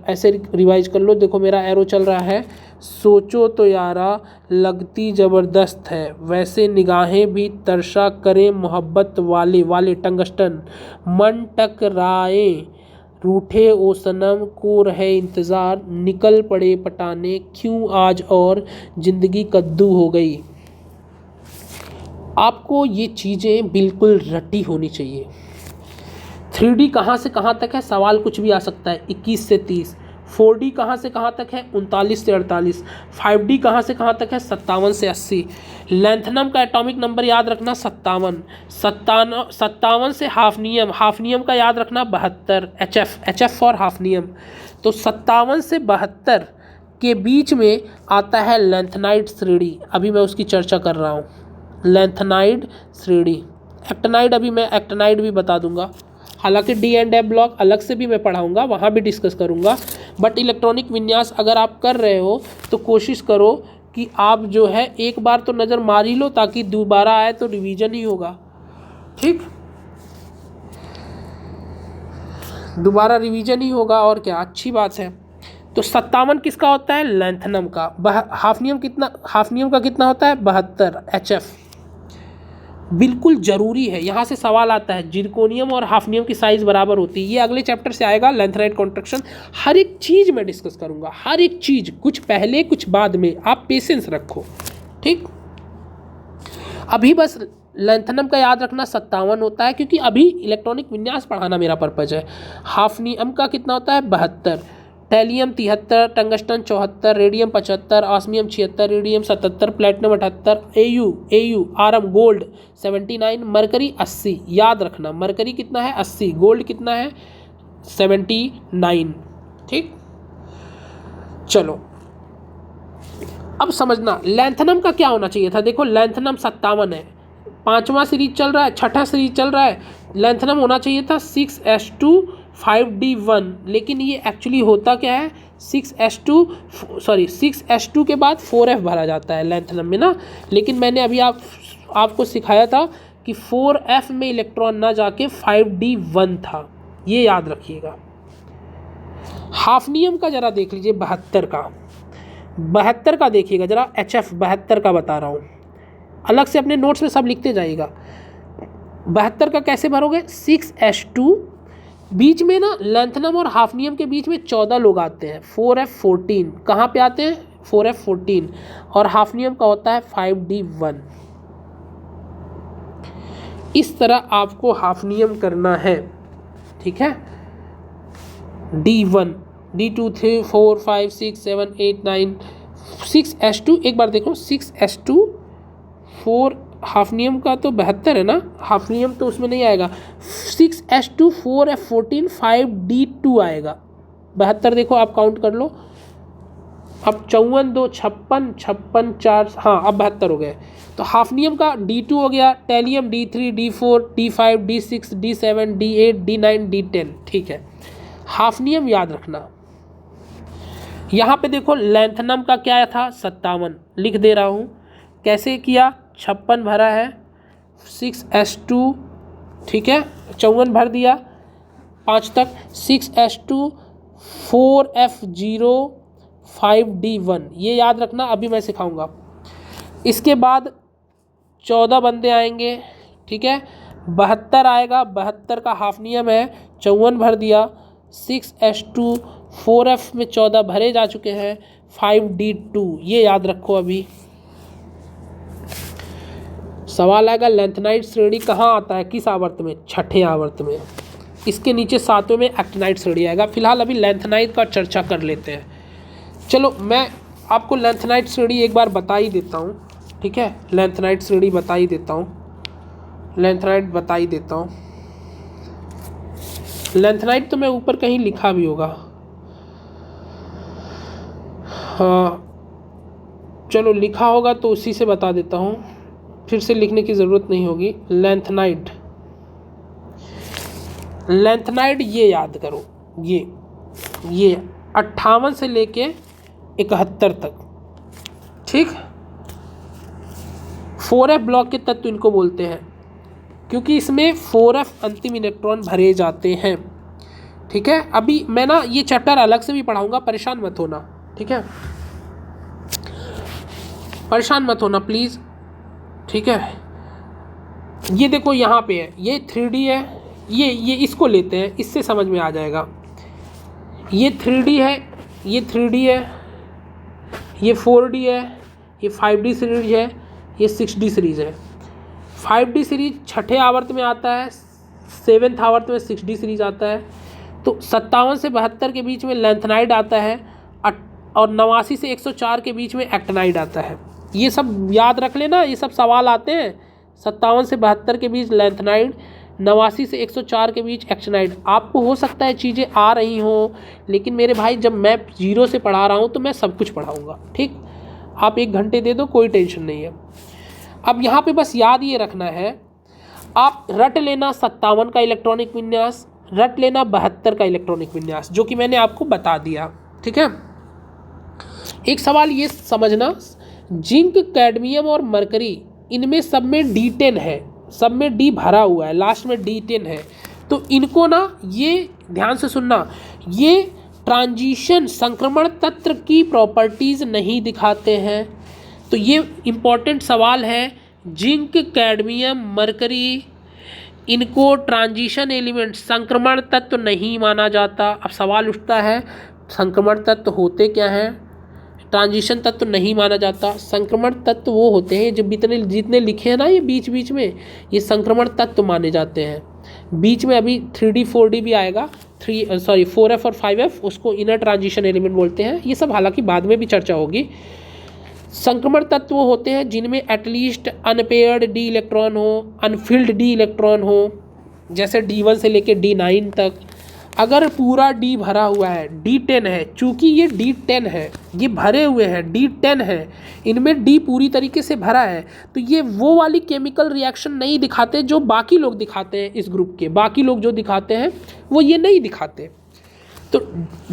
ऐसे रिवाइज कर लो। देखो मेरा एरो चल रहा है। सोचो तो यारा लगती ज़बरदस्त है, वैसे निगाहें भी तरसा करें मोहब्बत वाले, वाले टंगस्टन, मन टकराए, रूठे ओ सनम को रहे इंतज़ार, निकल पड़े पटाने क्यों आज, और ज़िंदगी कद्दू हो गई। आपको ये चीज़ें बिल्कुल रटी होनी चाहिए। 3D कहाँ से कहाँ तक है, सवाल कुछ भी आ सकता है, 21 से 30। 4D कहाँ से कहाँ तक है, 39 से 48। 5D कहाँ से कहाँ तक है, 57 से 80। लेंथनम का एटॉमिक नंबर याद रखना 57। 57 से हाफ नियम का याद रखना 72। HF फॉर हाफ नियम। तो 57 से 72 के बीच में आता है लेंथनाइड श्रेणी। अभी मैं उसकी चर्चा कर रहा हूँ, लेंथनाइड श्रेणी। एक्टिनाइड अभी मैं एक्टिनाइड भी बता दूंगा, हालांकि D&F ब्लॉक अलग से भी मैं पढ़ाऊंगा, वहाँ भी डिस्कस करूंगा। बट इलेक्ट्रॉनिक विन्यास अगर आप कर रहे हो तो कोशिश करो कि आप जो है एक बार तो नज़र मार ही लो, ताकि दोबारा आए तो रिवीजन ही होगा। ठीक, दोबारा रिवीजन ही होगा और क्या, अच्छी बात है। तो 57 किसका होता है, लेंथनम का। हाफ नियम का कितना होता है, 72। HF बिल्कुल ज़रूरी है, यहाँ से सवाल आता है जिरकोनियम और हाफनियम की साइज़ बराबर होती है। ये अगले चैप्टर से आएगा, लेंथनाइड कॉन्ट्रैक्शन। हर एक चीज़ मैं डिस्कस करूँगा, हर एक चीज़, कुछ पहले कुछ बाद में। आप पेशेंस रखो, ठीक। अभी बस लेंथनम का याद रखना 57 होता है, क्योंकि अभी इलेक्ट्रॉनिक विन्यास पढ़ाना मेरा पर्पज है। हाफनियम का कितना होता है, 72। Thallium 73, tungsten 74, radium 75, osmium 76, radium 77, platinum 78, AU aurum gold 79, mercury 80। याद रखना मरकरी कितना है, 80। गोल्ड कितना है, 79। ठीक, चलो अब समझना लेंथनम का क्या होना चाहिए था। देखो लेंथनम 57 है, 5वां सीरीज चल रहा है, 6ठा सीरीज चल रहा है। लेंथनम होना चाहिए था 6s2 5d1, लेकिन ये एक्चुअली होता क्या है, 6s2 के बाद 4f भरा जाता है लेंथनम में ना। लेकिन मैंने अभी आपको सिखाया था कि 4f में इलेक्ट्रॉन ना जाके 5d1 था, ये याद रखिएगा। हाफनियम का जरा देख लीजिए, 72 का देखिएगा जरा, HF 72 का बता रहा हूँ, अलग से अपने नोट्स में सब लिखते जाइएगा। 72 का कैसे भरोगे, 6s2 बीच में ना लेंथनम और हाफनियम के बीच में 14 लोग आते हैं, 4f14। कहाँ पे आते हैं, 4f14। और हाफनियम का होता है 5d1। इस तरह आपको हाफनियम करना है, ठीक है। D1 D2 3 4 5 6 7 8 9 6s2, एक बार देखो 6s2 4, हाफनियम का तो 72 है ना, हाफनियम तो उसमें नहीं आएगा। 6s2 4f14 5d2 आएगा। 72 देखो आप काउंट कर लो, अब 54 2 56 56 4, हाँ अब 72 हो गए। तो हाफनियम का D2 हो गया, टैलियम D3 D4 D5 D6 D7 D8 D9 D10, ठीक है। हाफनियम याद रखना। यहाँ पे देखो लेंथनम का क्या था, 57 लिख दे रहा हूँ। कैसे किया, 56 भरा है, 6s2, ठीक है, 54 भर दिया 5 तक, 6s2 4f0 5d1, ये याद रखना, अभी मैं सिखाऊंगा। इसके बाद 14 बंदे आएंगे, ठीक है, 72 आएगा, 72 का हाफनियम है, 54 भर दिया, 6s2 4f में 14 भरे जा चुके हैं, 5d2, ये याद रखो। अभी सवाल आएगा लेंथनाइड श्रेणी कहाँ आता है, किस आवर्त में, 6ठे आवर्त में। इसके नीचे 7वें में एक्टिनाइड श्रेणी आएगा। फिलहाल अभी लेंथनाइड का चर्चा कर लेते हैं। चलो मैं आपको लेंथनाइड श्रेणी एक बार बता ही देता हूँ, ठीक है, लेंथनाइड श्रेणी बता ही देता हूँ, लेंथनाइड तो मैं ऊपर कहीं लिखा भी होगा, हाँ चलो लिखा होगा तो उसी से बता देता हूँ, फिर से लिखने की ज़रूरत नहीं होगी। लेंथनाइड ये याद करो, ये 58 से लेके 71 तक, ठीक। 4f ब्लॉक के तत्व इनको बोलते हैं, क्योंकि इसमें 4f अंतिम इलेक्ट्रॉन भरे जाते हैं, ठीक है। अभी मैं ना ये चैप्टर अलग से भी पढ़ाऊंगा, परेशान मत होना, ठीक है, परेशान मत होना प्लीज़, ठीक है। ये देखो यहाँ पे है, ये 3D है, ये इसको लेते हैं, इससे समझ में आ जाएगा। ये 3D है, ये 3D है, ये 4D है, ये 5D सीरीज है, ये 6D सीरीज है। 5D सीरीज छठे आवर्त में आता है, 7th आवर्त में 6D सीरीज आता है। तो 57 से 72 के बीच में लैंथेनाइड आता है और 89 से 104 के बीच में एक्टिनाइड आता है। ये सब याद रख लेना, ये सब सवाल आते हैं। 57 से 72 के बीच लैंथेनाइड, 89 से 104 के बीच एक्टिनाइड। आपको हो सकता है चीज़ें आ रही हों, लेकिन मेरे भाई जब मैं 0 से पढ़ा रहा हूँ तो मैं सब कुछ पढ़ाऊँगा, ठीक। आप 1 घंटे दे दो, कोई टेंशन नहीं है। अब यहाँ पे बस याद ये रखना है, आप रट लेना 57 का इलेक्ट्रॉनिक विन्यास, रट लेना 72 का इलेक्ट्रॉनिक विन्यास, जो कि मैंने आपको बता दिया, ठीक है। एक सवाल ये समझना, जिंक, कैडमियम और मरकरी, इनमें सब में D10 है, सब में D भरा हुआ है, लास्ट में D10 है। तो इनको ना, ये ध्यान से सुनना, ये ट्रांजिशन संक्रमण तत्व की प्रॉपर्टीज़ नहीं दिखाते हैं। तो ये इम्पॉर्टेंट सवाल है, जिंक, कैडमियम, मरकरी, इनको ट्रांजिशन एलिमेंट, संक्रमण तत्व नहीं माना जाता। अब सवाल उठता है, संक्रमण तत्व होते क्या हैं? ट्रांजिशन तत्व नहीं माना जाता। संक्रमण तत्व वो होते हैं जब जितने लिखे हैं ना ये बीच बीच में, ये संक्रमण तत्व माने जाते हैं। बीच में अभी 3D 4D भी आएगा, 4F और 5F, उसको इनर ट्रांजिशन एलिमेंट बोलते हैं। ये सब हालांकि बाद में भी चर्चा होगी। संक्रमण तत्व वो होते हैं जिनमें एटलीस्ट अनपेयर्ड D इलेक्ट्रॉन हो, अनफिल्ड D इलेक्ट्रॉन हो, जैसे D1 से लेके D9 तक। अगर पूरा D भरा हुआ है, D10 है, चूँकि ये D10 है, ये भरे हुए हैं, D10 है, इनमें D पूरी तरीके से भरा है, तो ये वो वाली केमिकल रिएक्शन नहीं दिखाते जो बाकी लोग दिखाते हैं। इस ग्रुप के बाकी लोग जो दिखाते हैं वो ये नहीं दिखाते। तो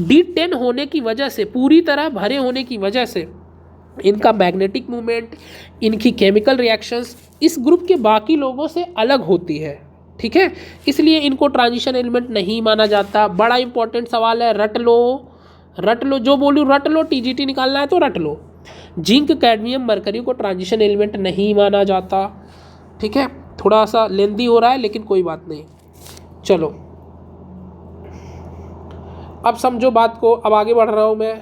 D10 होने की वजह से, पूरी तरह भरे होने की वजह से, इनका मैग्नेटिक मूवमेंट, इनकी केमिकल रिएक्शंस इस ग्रुप के बाकी लोगों से अलग होती है, ठीक है। इसलिए इनको ट्रांजिशन एलिमेंट नहीं माना जाता। बड़ा इंपॉर्टेंट सवाल है, रट लो, रट लो, जो बोलूँ रट लो, TGT निकालना है तो रट लो। जिंक, कैडमियम, मरकरी को ट्रांजिशन एलिमेंट नहीं माना जाता, ठीक है। थोड़ा सा लेंदी हो रहा है लेकिन कोई बात नहीं। चलो अब समझो बात को, अब आगे बढ़ रहा हूँ मैं,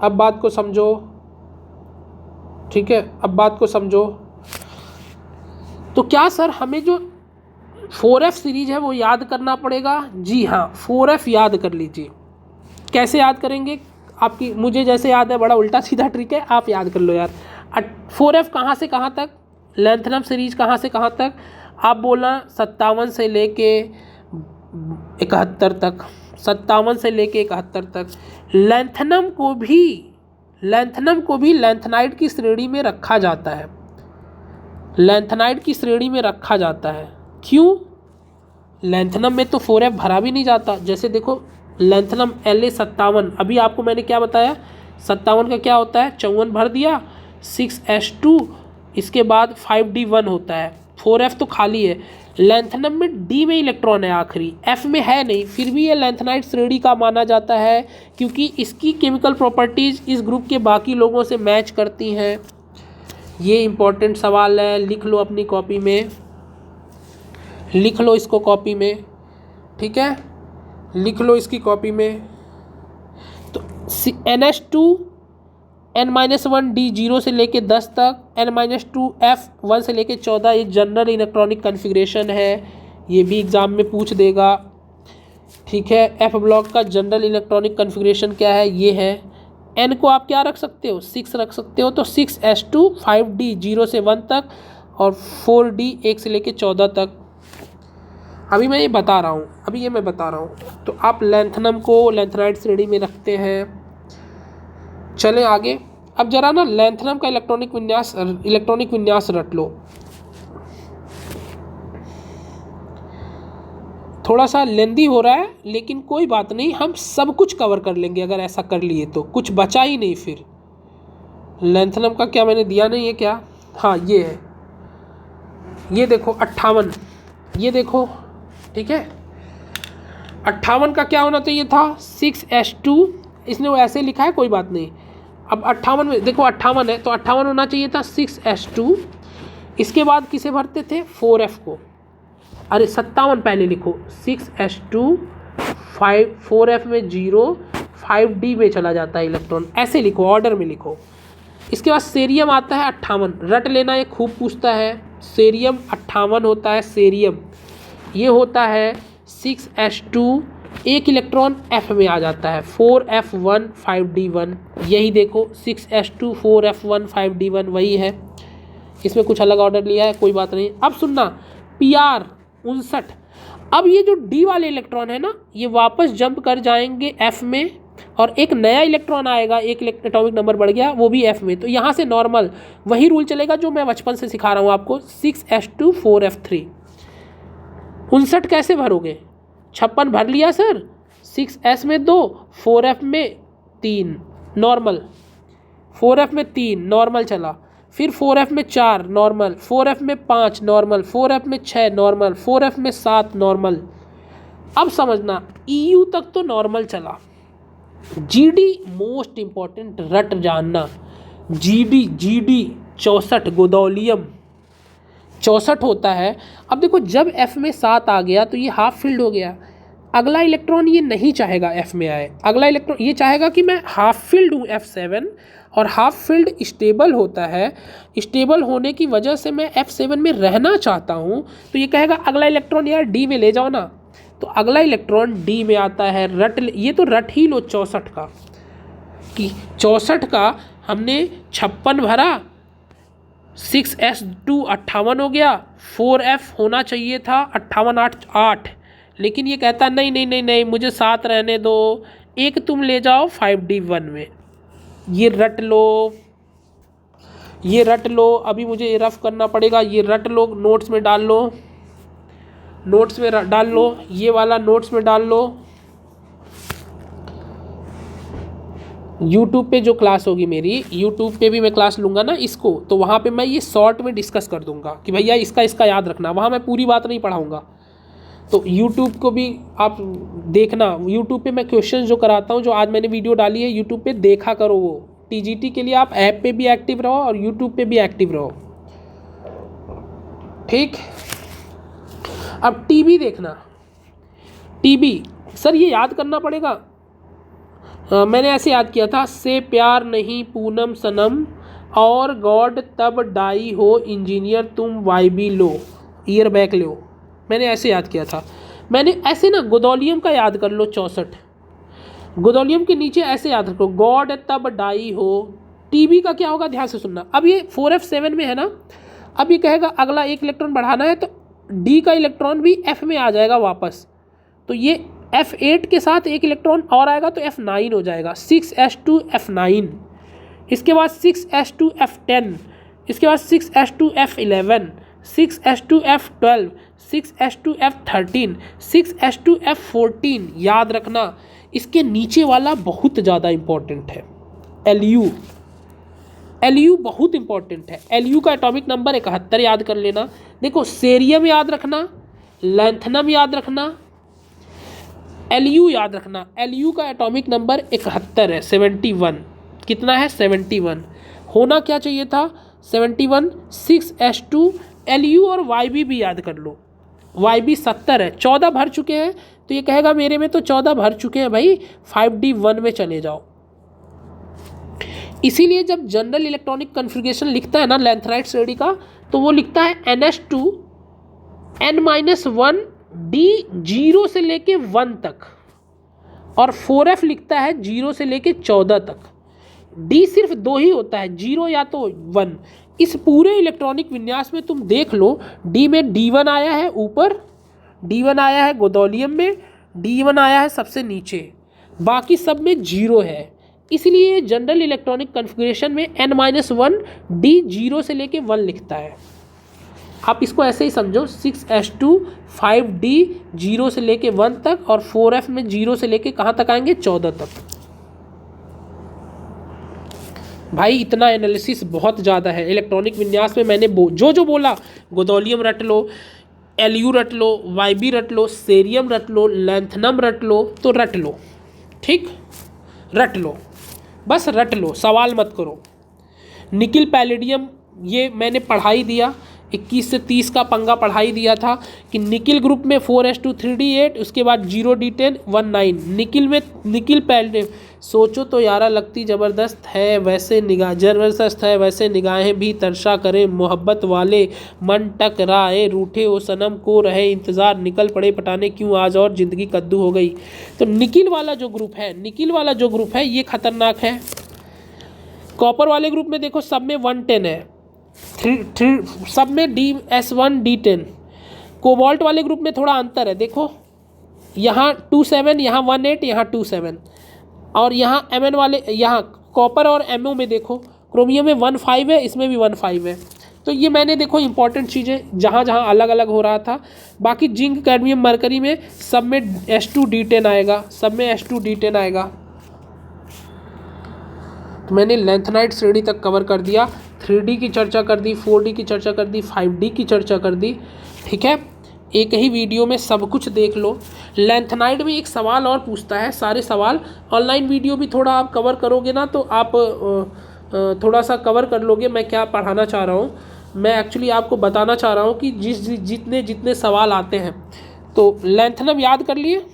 अब बात को समझो, ठीक है। अब बात को समझो। तो क्या सर हमें जो 4F सीरीज है वो याद करना पड़ेगा? जी हाँ, 4F याद कर लीजिए। कैसे याद करेंगे? आपकी, मुझे जैसे याद है, बड़ा उल्टा सीधा ट्रिक है, आप याद कर लो यार। 4F कहाँ से कहाँ तक, लैंथनम सीरीज कहाँ से कहाँ तक? आप बोला 57 से लेके 71 तक, 57 से लेके 71 तक। लैंथनम को भी लैंथेनाइड की श्रेणी में रखा जाता है, लैंथेनाइड की श्रेणी में रखा जाता है। क्यों? लैंथनम में तो 4F भरा भी नहीं जाता। जैसे देखो लैंथनम La57, अभी आपको मैंने क्या बताया, 57 का क्या होता है, 54 भर दिया, 6S2, इसके बाद 5D1 होता है, 4F तो खाली है। लैंथनम में D में इलेक्ट्रॉन है आखिरी, F में है नहीं, फिर भी ये लैंथेनाइड श्रेणी का माना जाता है क्योंकि इसकी केमिकल प्रॉपर्टीज़ इस ग्रुप के बाकी लोगों से मैच करती हैं। ये इम्पोर्टेंट सवाल है, लिख लो अपनी कॉपी में, लिख लो इसको कॉपी में, ठीक है, लिख लो इसकी कॉपी में। तो NH2 N-1 D 0 से लेके 10 तक, N-2 F 1 से लेके 14, ये जनरल इलेक्ट्रॉनिक कन्फिग्रेशन है, ये भी एग्ज़ाम में पूछ देगा, ठीक है। F ब्लॉक का जनरल इलेक्ट्रॉनिक कन्फिग्रेशन क्या है, ये है। N को आप क्या रख सकते हो, 6 रख सकते हो, तो 6S2, 5D 0 से 1 तक और 4D 1 से लेके 14 तक। अभी मैं ये बता रहा हूँ, तो आप लैंथनम को लैंथेनाइड श्रेणी में रखते हैं। चलें आगे। अब जरा ना लैंथनम का इलेक्ट्रॉनिक विन्यास रट लो। थोड़ा सा लेंदी हो रहा है लेकिन कोई बात नहीं, हम सब कुछ कवर कर लेंगे अगर ऐसा कर लिए तो, कुछ बचा ही नहीं फिर। लैंथनम का क्या मैंने दिया नहीं है क्या, हाँ ये है, ये देखो 58, ये देखो, ठीक है। 58 का क्या होना चाहिए था, 6S2, इसने वो ऐसे लिखा है, कोई बात नहीं। अब 58 में देखो 58 है तो 58 होना चाहिए था 6S2, इसके बाद किसे भरते थे, 4F को। अरे 57 पहले लिखो, 6S2, 4F में 0, 5D में चला जाता है इलेक्ट्रॉन, ऐसे लिखो, ऑर्डर में लिखो। इसके बाद सेरियम आता है 58, रट लेना, ये खूब पूछता है। सेरियम 58 होता है सेरियम, ये होता है 6s2, एक इलेक्ट्रॉन F में आ जाता है 4f1 5d1, यही देखो 6s2 4f1 5d1 वही है, इसमें कुछ अलग ऑर्डर लिया है कोई बात नहीं। अब सुनना Pr 59, अब ये जो D वाले इलेक्ट्रॉन है ना ये वापस जंप कर जाएंगे F में और एक नया इलेक्ट्रॉन आएगा, एक एटॉमिक नंबर बढ़ गया वो भी F में, तो यहाँ से नॉर्मल वही रूल चलेगा जो मैं बचपन से सिखा रहा हूँ आपको 6s2 4f3। 59 कैसे भरोगे, 56 भर लिया सर, 6s में 2 4f में 3 नॉर्मल, 4f में 3 नॉर्मल चला, फिर 4f में 4 नॉर्मल, 4f में 5 नॉर्मल, 4f में 6 नॉर्मल, 4f में 7 नॉर्मल। अब समझना EU तक तो नॉर्मल चला, GD मोस्ट इंपॉर्टेंट रट जानना, GD 64 गोदोलियम 64 होता है। अब देखो जब F में 7 आ गया तो ये हाफ फिल्ड हो गया, अगला इलेक्ट्रॉन ये नहीं चाहेगा F में आए, अगला इलेक्ट्रॉन ये चाहेगा कि मैं हाफ फिल्ड हूँ F7, और हाफ फील्ड स्टेबल होता है, स्टेबल होने की वजह से मैं F7 में रहना चाहता हूँ, तो ये कहेगा अगला इलेक्ट्रॉन यार D में ले जाओ ना, तो अगला इलेक्ट्रॉन D में आता है। रट ये तो रट ही लो 64 का, कि 64 का हमने 56 भरा, 6s2 58 हो गया, 4f होना चाहिए था 58 8, लेकिन ये कहता नहीं नहीं नहीं नहीं मुझे 7 रहने दो, एक तुम ले जाओ 5d1 में। ये रट लो, ये रट लो, अभी मुझे रफ करना पड़ेगा, ये रट लो, नोट्स में डाल लो, नोट्स में डाल लो, ये वाला नोट्स में डाल लो। YouTube पे जो क्लास होगी मेरी, YouTube पे भी मैं क्लास लूँगा ना इसको, तो वहाँ पे मैं ये शॉर्ट में डिस्कस कर दूँगा कि भैया इसका याद रखना, वहाँ मैं पूरी बात नहीं पढ़ाऊँगा। तो YouTube को भी आप देखना, YouTube पे मैं क्वेश्चन जो कराता हूँ, जो आज मैंने वीडियो डाली है YouTube पे देखा करो, वो TGT के लिए आप ऐप पे भी एक्टिव रहो और YouTube पे भी एक्टिव रहो, ठीक। अब TB देखना, TB सर ये याद करना पड़ेगा, मैंने ऐसे याद किया था, से प्यार नहीं पूनम सनम और गॉड तब डाई हो इंजीनियर तुम YB लो ईयर बैक लो, मैंने ऐसे याद किया था। मैंने ऐसे ना गोदोलियम का याद कर लो 64, गोदोलियम के नीचे ऐसे याद रखो गॉड तब डाई हो। TB का क्या होगा ध्यान से सुनना, अब ये 4f7 में है ना, अब ये कहेगा अगला एक इलेक्ट्रॉन बढ़ाना है, तो D का इलेक्ट्रॉन भी F में आ जाएगा वापस, तो ये F8 के साथ एक इलेक्ट्रॉन और आएगा तो F9 हो जाएगा, 6s2 F9, इसके बाद 6s2 F10, इसके बाद 6s2 F11, 6s2 F12, 6s2 F13, 6s2 F14। याद रखना इसके नीचे वाला बहुत ज़्यादा इम्पोर्टेंट है, LU बहुत इंपॉर्टेंट है। LU का एटॉमिक नंबर 71 याद कर लेना। देखो सेरियम याद रखना, लैंथनम याद रखना, LU याद रखना, LU का एटॉमिक नंबर 71 है, 71 कितना है 71, होना क्या चाहिए था 71, 6s2 LU और YB भी याद कर लो, YB 70 है, 14 भर चुके हैं, तो ये कहेगा मेरे में तो 14 भर चुके हैं भाई, 5d1 में चले जाओ। इसीलिए जब जनरल इलेक्ट्रॉनिक कन्फिग्रेशन लिखता है ना लैंथनाइड श्रेणी का, तो वो लिखता है NS2 N-1 D 0 से लेके 1 तक, और 4f लिखता है 0 से लेके 14 तक। D सिर्फ 2 ही होता है, 0 या तो 1। इस पूरे इलेक्ट्रॉनिक विन्यास में तुम देख लो, D में D1 आया है ऊपर, D1 आया है गोदोलियम में, D1 आया है सबसे नीचे, बाकी सब में 0 है। इसलिए जनरल इलेक्ट्रॉनिक कन्फिग्रेशन में N-1 D 0 से लेके 1 लिखता है। आप इसको ऐसे ही समझो, 6s2 5d 0 से लेके 1 तक, और 4f में 0 से लेके कहाँ तक आएंगे 14 तक। भाई इतना एनालिसिस बहुत ज़्यादा है इलेक्ट्रॉनिक विन्यास में। मैंने जो बोला, गोदोलियम रट लो, LU रट लो, YB रट लो, सेरियम रट लो, लैंथनम रट लो, तो रट लो, ठीक, रट लो, बस रट लो, सवाल मत करो। निकिल पैलेडियम ये मैंने पढ़ा ही दिया, 21 से 30 का पंगा पढ़ाई दिया था कि निकिल ग्रुप में 4s2 3d8, उसके बाद 0d10 1 9। निकिल पहले सोचो तो यारा लगती ज़बरदस्त है वैसे निगाह, ज़बरदस्त है वैसे निगाहें भी तरशा करें, मोहब्बत वाले मन टकराए, रूठे ओ सनम को रहे इंतज़ार, निकल पड़े पटाने क्यों आज और ज़िंदगी कद्दू हो गई। तो निकिल वाला जो ग्रुप है ये खतरनाक है। कॉपर वाले ग्रुप में देखो सब में 110 है, सब में DS1 D10। कोबाल्ट वाले ग्रुप में थोड़ा अंतर है, देखो यहाँ 27, यहाँ 18, यहाँ 27, और यहाँ Mn वाले, यहाँ कॉपर और MO में देखो क्रोमियम में 15 है, इसमें भी 15 है। तो ये मैंने देखो इंपॉर्टेंट चीज़ें जहाँ जहाँ अलग अलग हो रहा था। बाकी जिंक, कैडमियम, मरकरी में सब में S2D10 आएगा, तो मैंने लेंथनाइट श्रेणी तक कवर कर दिया। 3D की चर्चा कर दी, 4D की चर्चा कर दी, 5D की चर्चा कर दी। ठीक है, एक ही वीडियो में सब कुछ देख लो। लेंथनाइट में एक सवाल और पूछता है, सारे सवाल ऑनलाइन वीडियो भी थोड़ा आप कवर करोगे ना तो आप थोड़ा सा कवर कर लोगे। मैं क्या पढ़ाना चाह रहा हूँ, मैं एक्चुअली आपको बताना चाह रहा हूँ कि जितने सवाल आते हैं। तो लेंथनम याद कर लिए,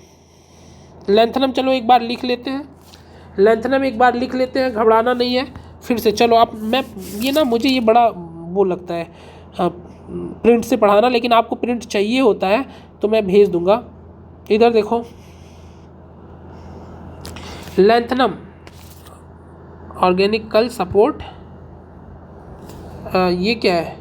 लेंथनम चलो एक बार लिख लेते हैं, घबराना नहीं है। फिर से चलो आप, मैं ये ना मुझे ये बड़ा वो लगता है प्रिंट से पढ़ाना, लेकिन आपको प्रिंट चाहिए होता है तो मैं भेज दूंगा। इधर देखो, लेंथनम ऑर्गेनिकल सपोर्ट, ये क्या है,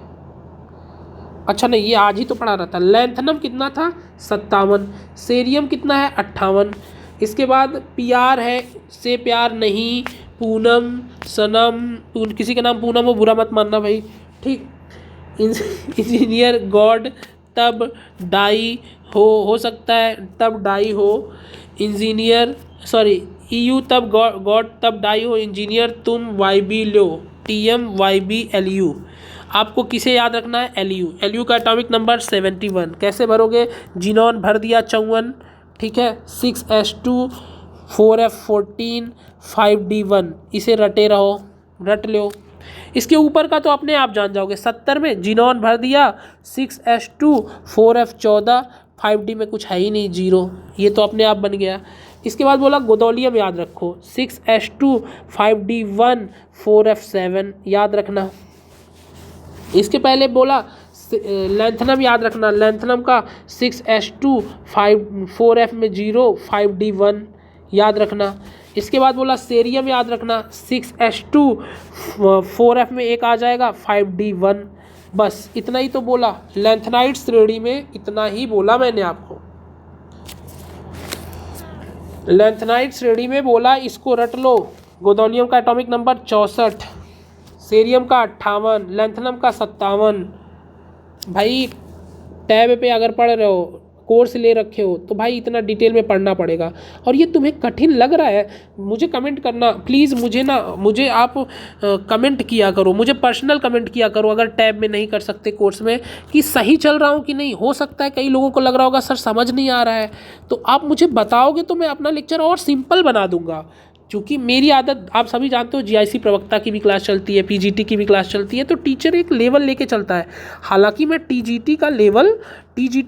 अच्छा नहीं ये आज ही तो पढ़ा रहा था। लेंथनम कितना था 57, सेरियम कितना है 58। इसके बाद PR है, से प्यार नहीं, पूनम, सनम, किसी का नाम पूनम हो बुरा मत मानना भाई, ठीक। इंजीनियर गॉड तब डाई हो सकता है, तब डाई हो इंजीनियर, सॉरी EU तब गॉड तब डाई हो इंजीनियर, तुम YB लो, TM YB LU। आपको किसे याद रखना है, LU का एटॉमिक नंबर 71। कैसे भरोगे, जिनॉन भर दिया 54, ठीक है, 6s2 4f14 5d1, इसे रटे रहो, रट लो। इसके ऊपर का तो अपने आप जान जाओगे। 70 में जिनॉन भर दिया, 6s2 4f14 5d में कुछ है ही नहीं, 0, ये तो अपने आप बन गया। इसके बाद बोला गोदोलियम याद रखो, 6s2 5d1 4f7 याद रखना। इसके पहले बोला लेंथनम याद रखना, लेंथनम का 6s2 4f में 0 5d1 याद रखना। इसके बाद बोला सेरियम याद रखना, 6s2 4f में एक आ जाएगा 5d1। बस इतना ही तो बोला, लेंथनाइट श्रेणी में इतना ही बोला मैंने आपको। लेंथनाइट श्रेणी में बोला इसको रट लो। गोदोलियम का एटॉमिक नंबर 64, सेरियम का 58, लेंथनम का 57। भाई टैब पे अगर पढ़ रहे हो, कोर्स ले रखे हो तो भाई इतना डिटेल में पढ़ना पड़ेगा। और ये तुम्हें कठिन लग रहा है, मुझे कमेंट करना प्लीज़, मुझे आप कमेंट किया करो, मुझे पर्सनल कमेंट किया करो अगर टैब में नहीं कर सकते कोर्स में, कि सही चल रहा हूँ कि नहीं। हो सकता है कई लोगों को लग रहा होगा सर समझ नहीं आ रहा है, तो आप मुझे बताओगे तो मैं अपना लेक्चर और सिंपल बना दूंगा। क्योंकि मेरी आदत आप सभी जानते हो, GIC प्रवक्ता की भी क्लास चलती है, PGT की भी क्लास चलती है, तो टीचर एक लेवल लेके चलता है। हालांकि मैं TGT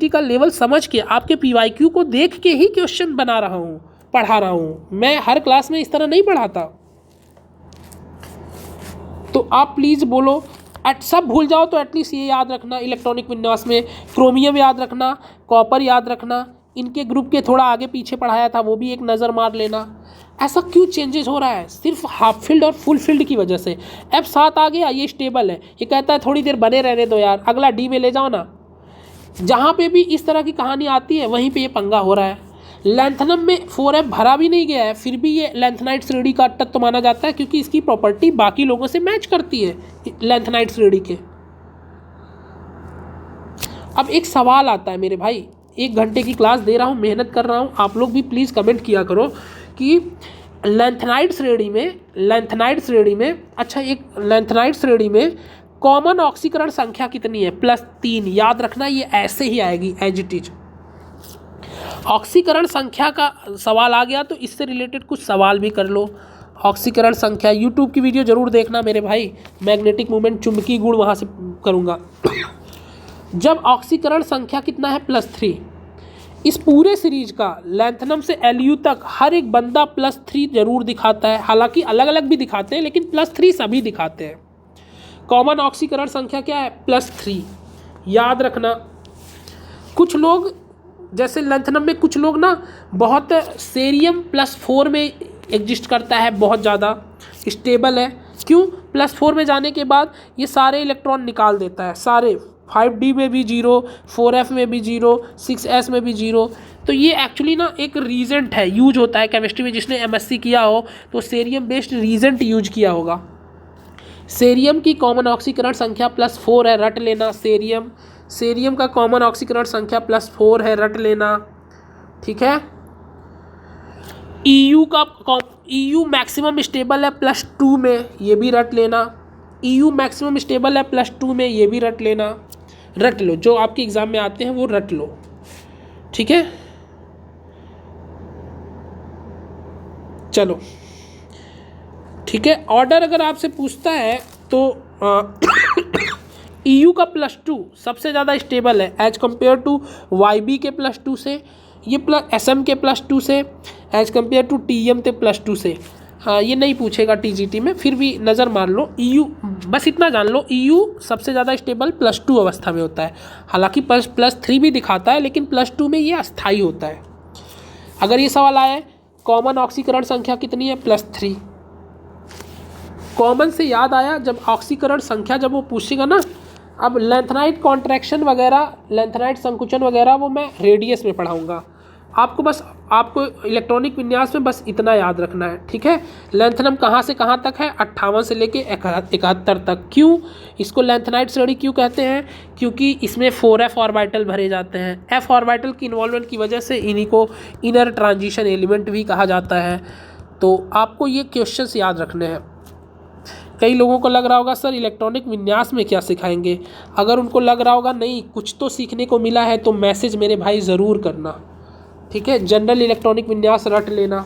का लेवल समझ के आपके PYQ को देख के ही क्वेश्चन बना रहा हूँ, पढ़ा रहा हूँ। मैं हर क्लास में इस तरह नहीं पढ़ाता। तो आप प्लीज़ बोलो, सब भूल जाओ तो एटलीस्ट ये याद रखना, इलेक्ट्रॉनिक विन्यास में क्रोमियम याद रखना, कॉपर याद रखना, इनके ग्रुप के थोड़ा आगे पीछे पढ़ाया था वो भी एक नज़र मार लेना। ऐसा क्यों चेंजेस हो रहा है, सिर्फ हाफ फील्ड और फुल फील्ड की वजह से। F7 आ गया, ये स्टेबल है, ये कहता है थोड़ी देर बने रहने दो यार, अगला D में ले जाओ ना। जहाँ पे भी इस तरह की कहानी आती है वहीं पे ये पंगा हो रहा है। लेंथनम में 4f भरा भी नहीं गया है, फिर भी ये लेंथनाइट श्रेणी का तत्व माना जाता है, क्योंकि इसकी प्रॉपर्टी बाकी लोगों से मैच करती है लेंथनाइट श्रेणी के। अब एक सवाल आता है मेरे भाई, 1 घंटे की क्लास दे रहा हूँ, मेहनत कर रहा हूँ, आप लोग भी प्लीज़ कमेंट किया करो कि लेंथनाइट श्रेणी में अच्छा, एक लेंथनाइट श्रेणी में कॉमन ऑक्सीकरण संख्या कितनी है, +3। याद रखना ये ऐसे ही आएगी एज इट इज। ऑक्सीकरण संख्या का सवाल आ गया तो इससे रिलेटेड कुछ सवाल भी कर लो। ऑक्सीकरण संख्या, यूट्यूब की वीडियो जरूर देखना मेरे भाई, मैग्नेटिक मूवमेंट, चुंबकीय गुण वहाँ से करूँगा। जब ऑक्सीकरण संख्या कितना है +3। इस पूरे सीरीज का लैंथनम से LU तक हर एक बंदा +3 जरूर दिखाता है, हालांकि अलग अलग भी दिखाते हैं लेकिन +3 सभी दिखाते हैं। कॉमन ऑक्सीकरण संख्या क्या है +3, याद रखना। कुछ लोग जैसे लैंथनम में कुछ लोग ना बहुत सेरियम +4 में एग्जिस्ट करता है, बहुत ज़्यादा स्टेबल है। क्यों? +4 में जाने के बाद ये सारे इलेक्ट्रॉन निकाल देता है, सारे 5D में भी 0, 4F में भी 0, 6S में भी 0। तो ये एक्चुअली ना एक रीजेंट है, यूज होता है केमिस्ट्री में। जिसने MSc किया हो तो सेरियम बेस्ड रीजेंट यूज किया होगा। सेरियम की कॉमन ऑक्सीकरण संख्या +4 है, रट लेना। सेरियम का कॉमन ऑक्सीकरण संख्या +4 है, रट लेना। ठीक है। EU मैक्सिमम स्टेबल है +2 में, ये भी रट लेना। EU मैक्सिमम स्टेबल है +2 में, ये भी रट लेना। रट लो, जो आपके एग्जाम में आते हैं वो रट लो। ठीक है, चलो ठीक है। ऑर्डर अगर आपसे पूछता है तो EU का +2 सबसे ज़्यादा स्टेबल है एज कम्पेयर टू YB के +2 से, ये SM के +2 से, एज कम्पेयर टू TM के +2 से। हाँ, ये नहीं पूछेगा TGT में, फिर भी नज़र मार लो। EU बस इतना जान लो, EU सबसे ज़्यादा स्टेबल +2 अवस्था में होता है। हालांकि +3 भी दिखाता है लेकिन +2 में ये अस्थाई होता है। अगर ये सवाल आए कॉमन ऑक्सीकरण संख्या कितनी है +3। कॉमन से याद आया, जब ऑक्सीकरण संख्या जब वो पूछेगा ना, अब लेंथनाइट कॉन्ट्रैक्शन वगैरह, लेंथनाइट संकुचन वगैरह वो मैं रेडियस में पढ़ाऊँगा। आपको इलेक्ट्रॉनिक विन्यास में बस इतना याद रखना है। ठीक है। लेंथनम कहाँ से कहाँ तक है 58 से लेके 71 तक। क्यों इसको लेंथनाइट श्रेणी क्यों कहते हैं? क्योंकि इसमें 4f ऑर्बिटल भरे जाते हैं। f ऑर्बिटल की इन्वॉल्वमेंट की वजह से इन्हीं को इनर ट्रांजिशन एलिमेंट भी कहा जाता है। तो आपको ये क्वेश्चंस याद रखने हैं। कई लोगों को लग रहा होगा सर इलेक्ट्रॉनिक विन्यास में क्या सिखाएंगे। अगर उनको लग रहा होगा नहीं कुछ तो सीखने को मिला है तो मैसेज मेरे भाई ज़रूर करना। ठीक है। जनरल इलेक्ट्रॉनिक विन्यास रट लेना।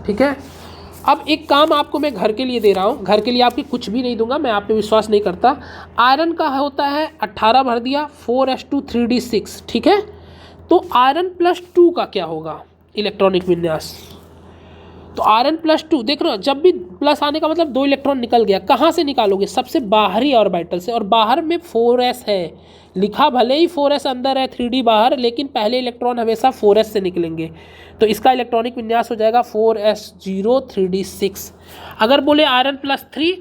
ठीक है। अब एक काम आपको मैं घर के लिए दे रहा हूँ, घर के लिए आपके कुछ भी नहीं दूंगा, मैं आप पे विश्वास नहीं करता। आयरन का होता है 18 भर दिया 4s2 3d6। ठीक है। तो आयरन +2 का क्या होगा इलेक्ट्रॉनिक विन्यास? तो आयरन +2 देख रहे हो, जब भी प्लस आने का मतलब 2 इलेक्ट्रॉन निकल गया। कहाँ से निकालोगे? सबसे बाहरी ऑर्बिटल से, और बाहर में 4s है लिखा, भले ही 4s अंदर है 3d बाहर, लेकिन पहले इलेक्ट्रॉन हमेशा 4s से निकलेंगे। तो इसका इलेक्ट्रॉनिक विन्यास हो जाएगा 4s0 3d6। अगर बोले आयरन +3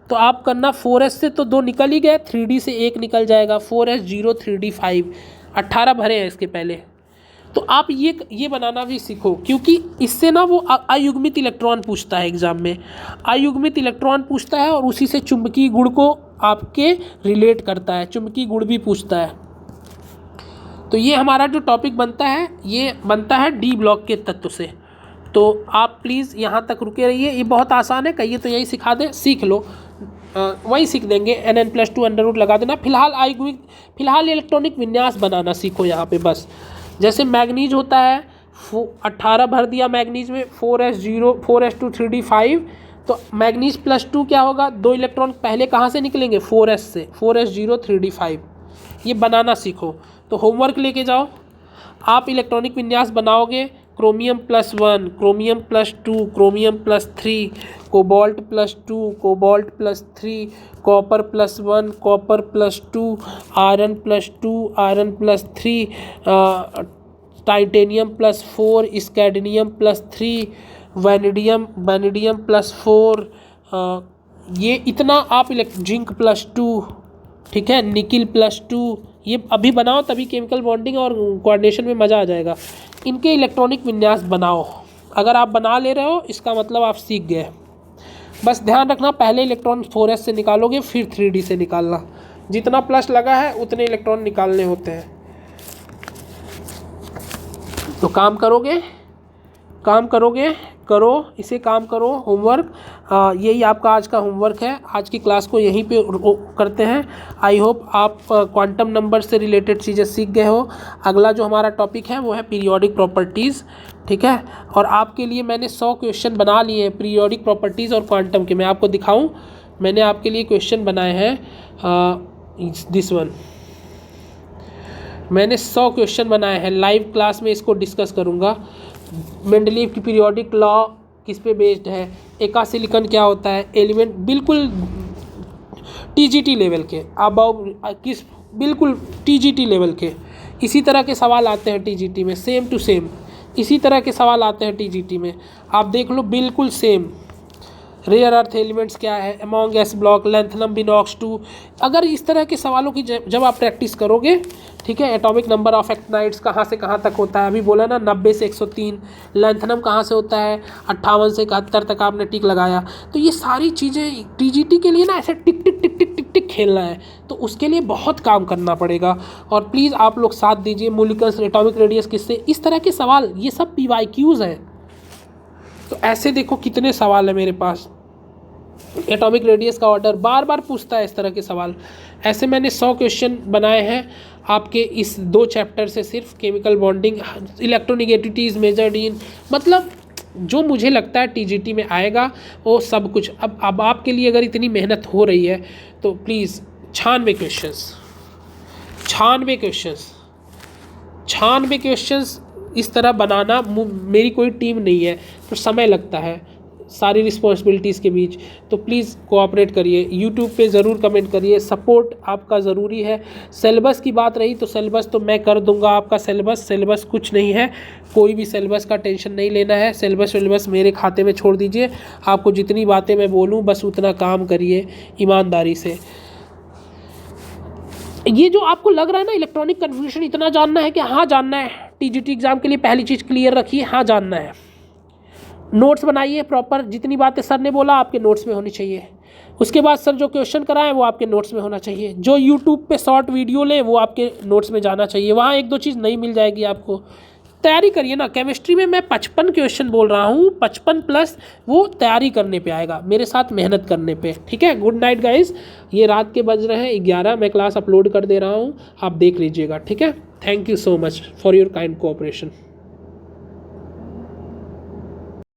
तो आप करना 4s से तो 2 निकल ही गए, 3d से 1 निकल जाएगा, 4s0 3d5। 18 भरे हैं इसके पहले। तो आप ये बनाना भी सीखो, क्योंकि इससे ना वो अयुग्मित इलेक्ट्रॉन पूछता है एग्जाम में। अयुग्मित इलेक्ट्रॉन पूछता है और उसी से चुंबकीय गुण को आपके रिलेट करता है, चुंबकीय गुण भी पूछता है। तो ये हमारा जो टॉपिक बनता है ये बनता है डी ब्लॉक के तत्व से। तो आप प्लीज़ यहाँ तक रुके रहिए, ये बहुत आसान है, कहिए तो यही सिखा दे, सीख लो, वही सीख देंगे। nn+2 अंडर रूट लगा देना। फिलहाल इलेक्ट्रॉनिक विन्यास बनाना सीखो यहाँ पे बस। जैसे मैग्नीज होता है 18 भर दिया मैग्नीज में 4s2 3d5। तो मैग्नीज +2 क्या होगा? 2 इलेक्ट्रॉन पहले कहाँ से निकलेंगे? 4s से, 4s0 3d5। ये बनाना सीखो। तो होमवर्क लेके जाओ, आप इलेक्ट्रॉनिक विन्यास बनाओगे। Chromium +1, chromium +2, chromium +3, cobalt +2, cobalt +3, copper +1, copper +2, iron +2, iron +3, titanium +4, स्कैडनियम +3, vanadium +4। ये इतना आप जिंक +2, ठीक है, निकिल +2। ये अभी बनाओ तभी केमिकल बॉन्डिंग और कोऑर्डिनेशन में मज़ा आ जाएगा। इनके इलेक्ट्रॉनिक विन्यास बनाओ। अगर आप बना ले रहे हो इसका मतलब आप सीख गए। बस ध्यान रखना पहले इलेक्ट्रॉन 4s से निकालोगे फिर 3d से निकालना। जितना प्लस लगा है उतने इलेक्ट्रॉन निकालने होते हैं। तो काम करोगे करो, इसे काम करो, होमवर्क। यही आपका आज का होमवर्क है। आज की क्लास को यहीं पे करते हैं। आई होप आप क्वांटम नंबर से रिलेटेड चीज़ें सीख गए हो। अगला जो हमारा टॉपिक है वो है पीरियोडिक प्रॉपर्टीज़, ठीक है। और आपके लिए मैंने 100 क्वेश्चन बना लिए हैं पीरियोडिक प्रॉपर्टीज़ और क्वांटम के। मैं आपको दिखाऊं, मैंने आपके लिए क्वेश्चन बनाए हैं दिस वन। मैंने 100 क्वेश्चन बनाए हैं, लाइव क्लास में इसको डिस्कस करूँगा। मेंडलीव की पीरियोडिक लॉ किस पे बेस्ड है, एका सिलिकॉन क्या होता है, एलिमेंट बिल्कुल टीजीटी लेवल के, अबव किस बिल्कुल टीजीटी लेवल के। इसी तरह के सवाल आते हैं टीजीटी में, सेम टू सेम इसी तरह के सवाल आते हैं टीजीटी में, आप देख लो बिल्कुल सेम। रेयर अर्थ एलिमेंट्स क्या है, अमोंग एस ब्लॉक, लेंथनम बिनॉक्स 2। अगर इस तरह के सवालों की जब आप प्रैक्टिस करोगे, ठीक है, एटॉमिक नंबर ऑफ एक्टिनाइड्स कहाँ से कहाँ तक होता है, अभी बोला ना 90 से 103, लेंथनम कहाँ से होता है 58 से 71 तक आपने टिक लगाया। तो ये सारी चीज़ें टीजीटी के लिए ना ऐसे टिक टिक टिक टिक टिक टिक खेलना है, तो उसके लिए बहुत काम करना पड़ेगा। और प्लीज़ आप लोग साथ दीजिए। मोलिकल्स, एटॉमिक रेडियस किससे, इस तरह के सवाल, ये सब PYQs हैं। तो ऐसे देखो कितने सवाल है मेरे पास। एटॉमिक रेडियस का ऑर्डर बार बार पूछता है इस तरह के सवाल। ऐसे मैंने 100 क्वेश्चन बनाए हैं आपके इस 2 चैप्टर से, सिर्फ chemical bonding, electronegativities measured in, मतलब जो मुझे लगता है टीजीटी में आएगा वो सब कुछ। अब आपके लिए अगर इतनी मेहनत हो रही है तो प्लीज़ 96 क्वेश्चंस इस तरह बनाना, मेरी कोई टीम नहीं है तो समय लगता है सारी रिस्पॉन्सिबिलिटीज़ के बीच। तो प्लीज़ कोऑपरेट करिए, यूट्यूब पे ज़रूर कमेंट करिए, सपोर्ट आपका ज़रूरी है। सिलेबस की बात रही तो सिलेबस तो मैं कर दूंगा आपका। सिलेबस कुछ नहीं है, कोई भी सिलेबस का टेंशन नहीं लेना है। सिलेबस मेरे खाते में छोड़ दीजिए। आपको जितनी बातें मैं बोलूँ बस उतना काम करिए ईमानदारी से। ये जो आपको लग रहा है ना इलेक्ट्रॉनिक कन्फ्यूजन, इतना जानना है कि हाँ जानना है, टीजीटी एग्जाम के लिए पहली चीज़ क्लियर रखिए, हाँ जानना है। नोट्स बनाइए प्रॉपर, जितनी बातें सर ने बोला आपके नोट्स में होनी चाहिए। उसके बाद सर जो क्वेश्चन कराएं वो आपके नोट्स में होना चाहिए। जो यूट्यूब पे शॉर्ट वीडियो ले वो आपके नोट्स में जाना चाहिए। वहाँ 1-2 चीज़ नहीं मिल जाएगी आपको। तैयारी करिए ना। केमिस्ट्री में मैं 55 क्वेश्चन बोल रहा हूँ, 55+ वो तैयारी करने पे आएगा, मेरे साथ मेहनत करने पे। ठीक है, गुड नाइट गाइज। ये रात के बज रहे हैं 11, मैं क्लास अपलोड कर दे रहा हूँ, आप देख लीजिएगा। ठीक है, thank you so much for your kind cooperation.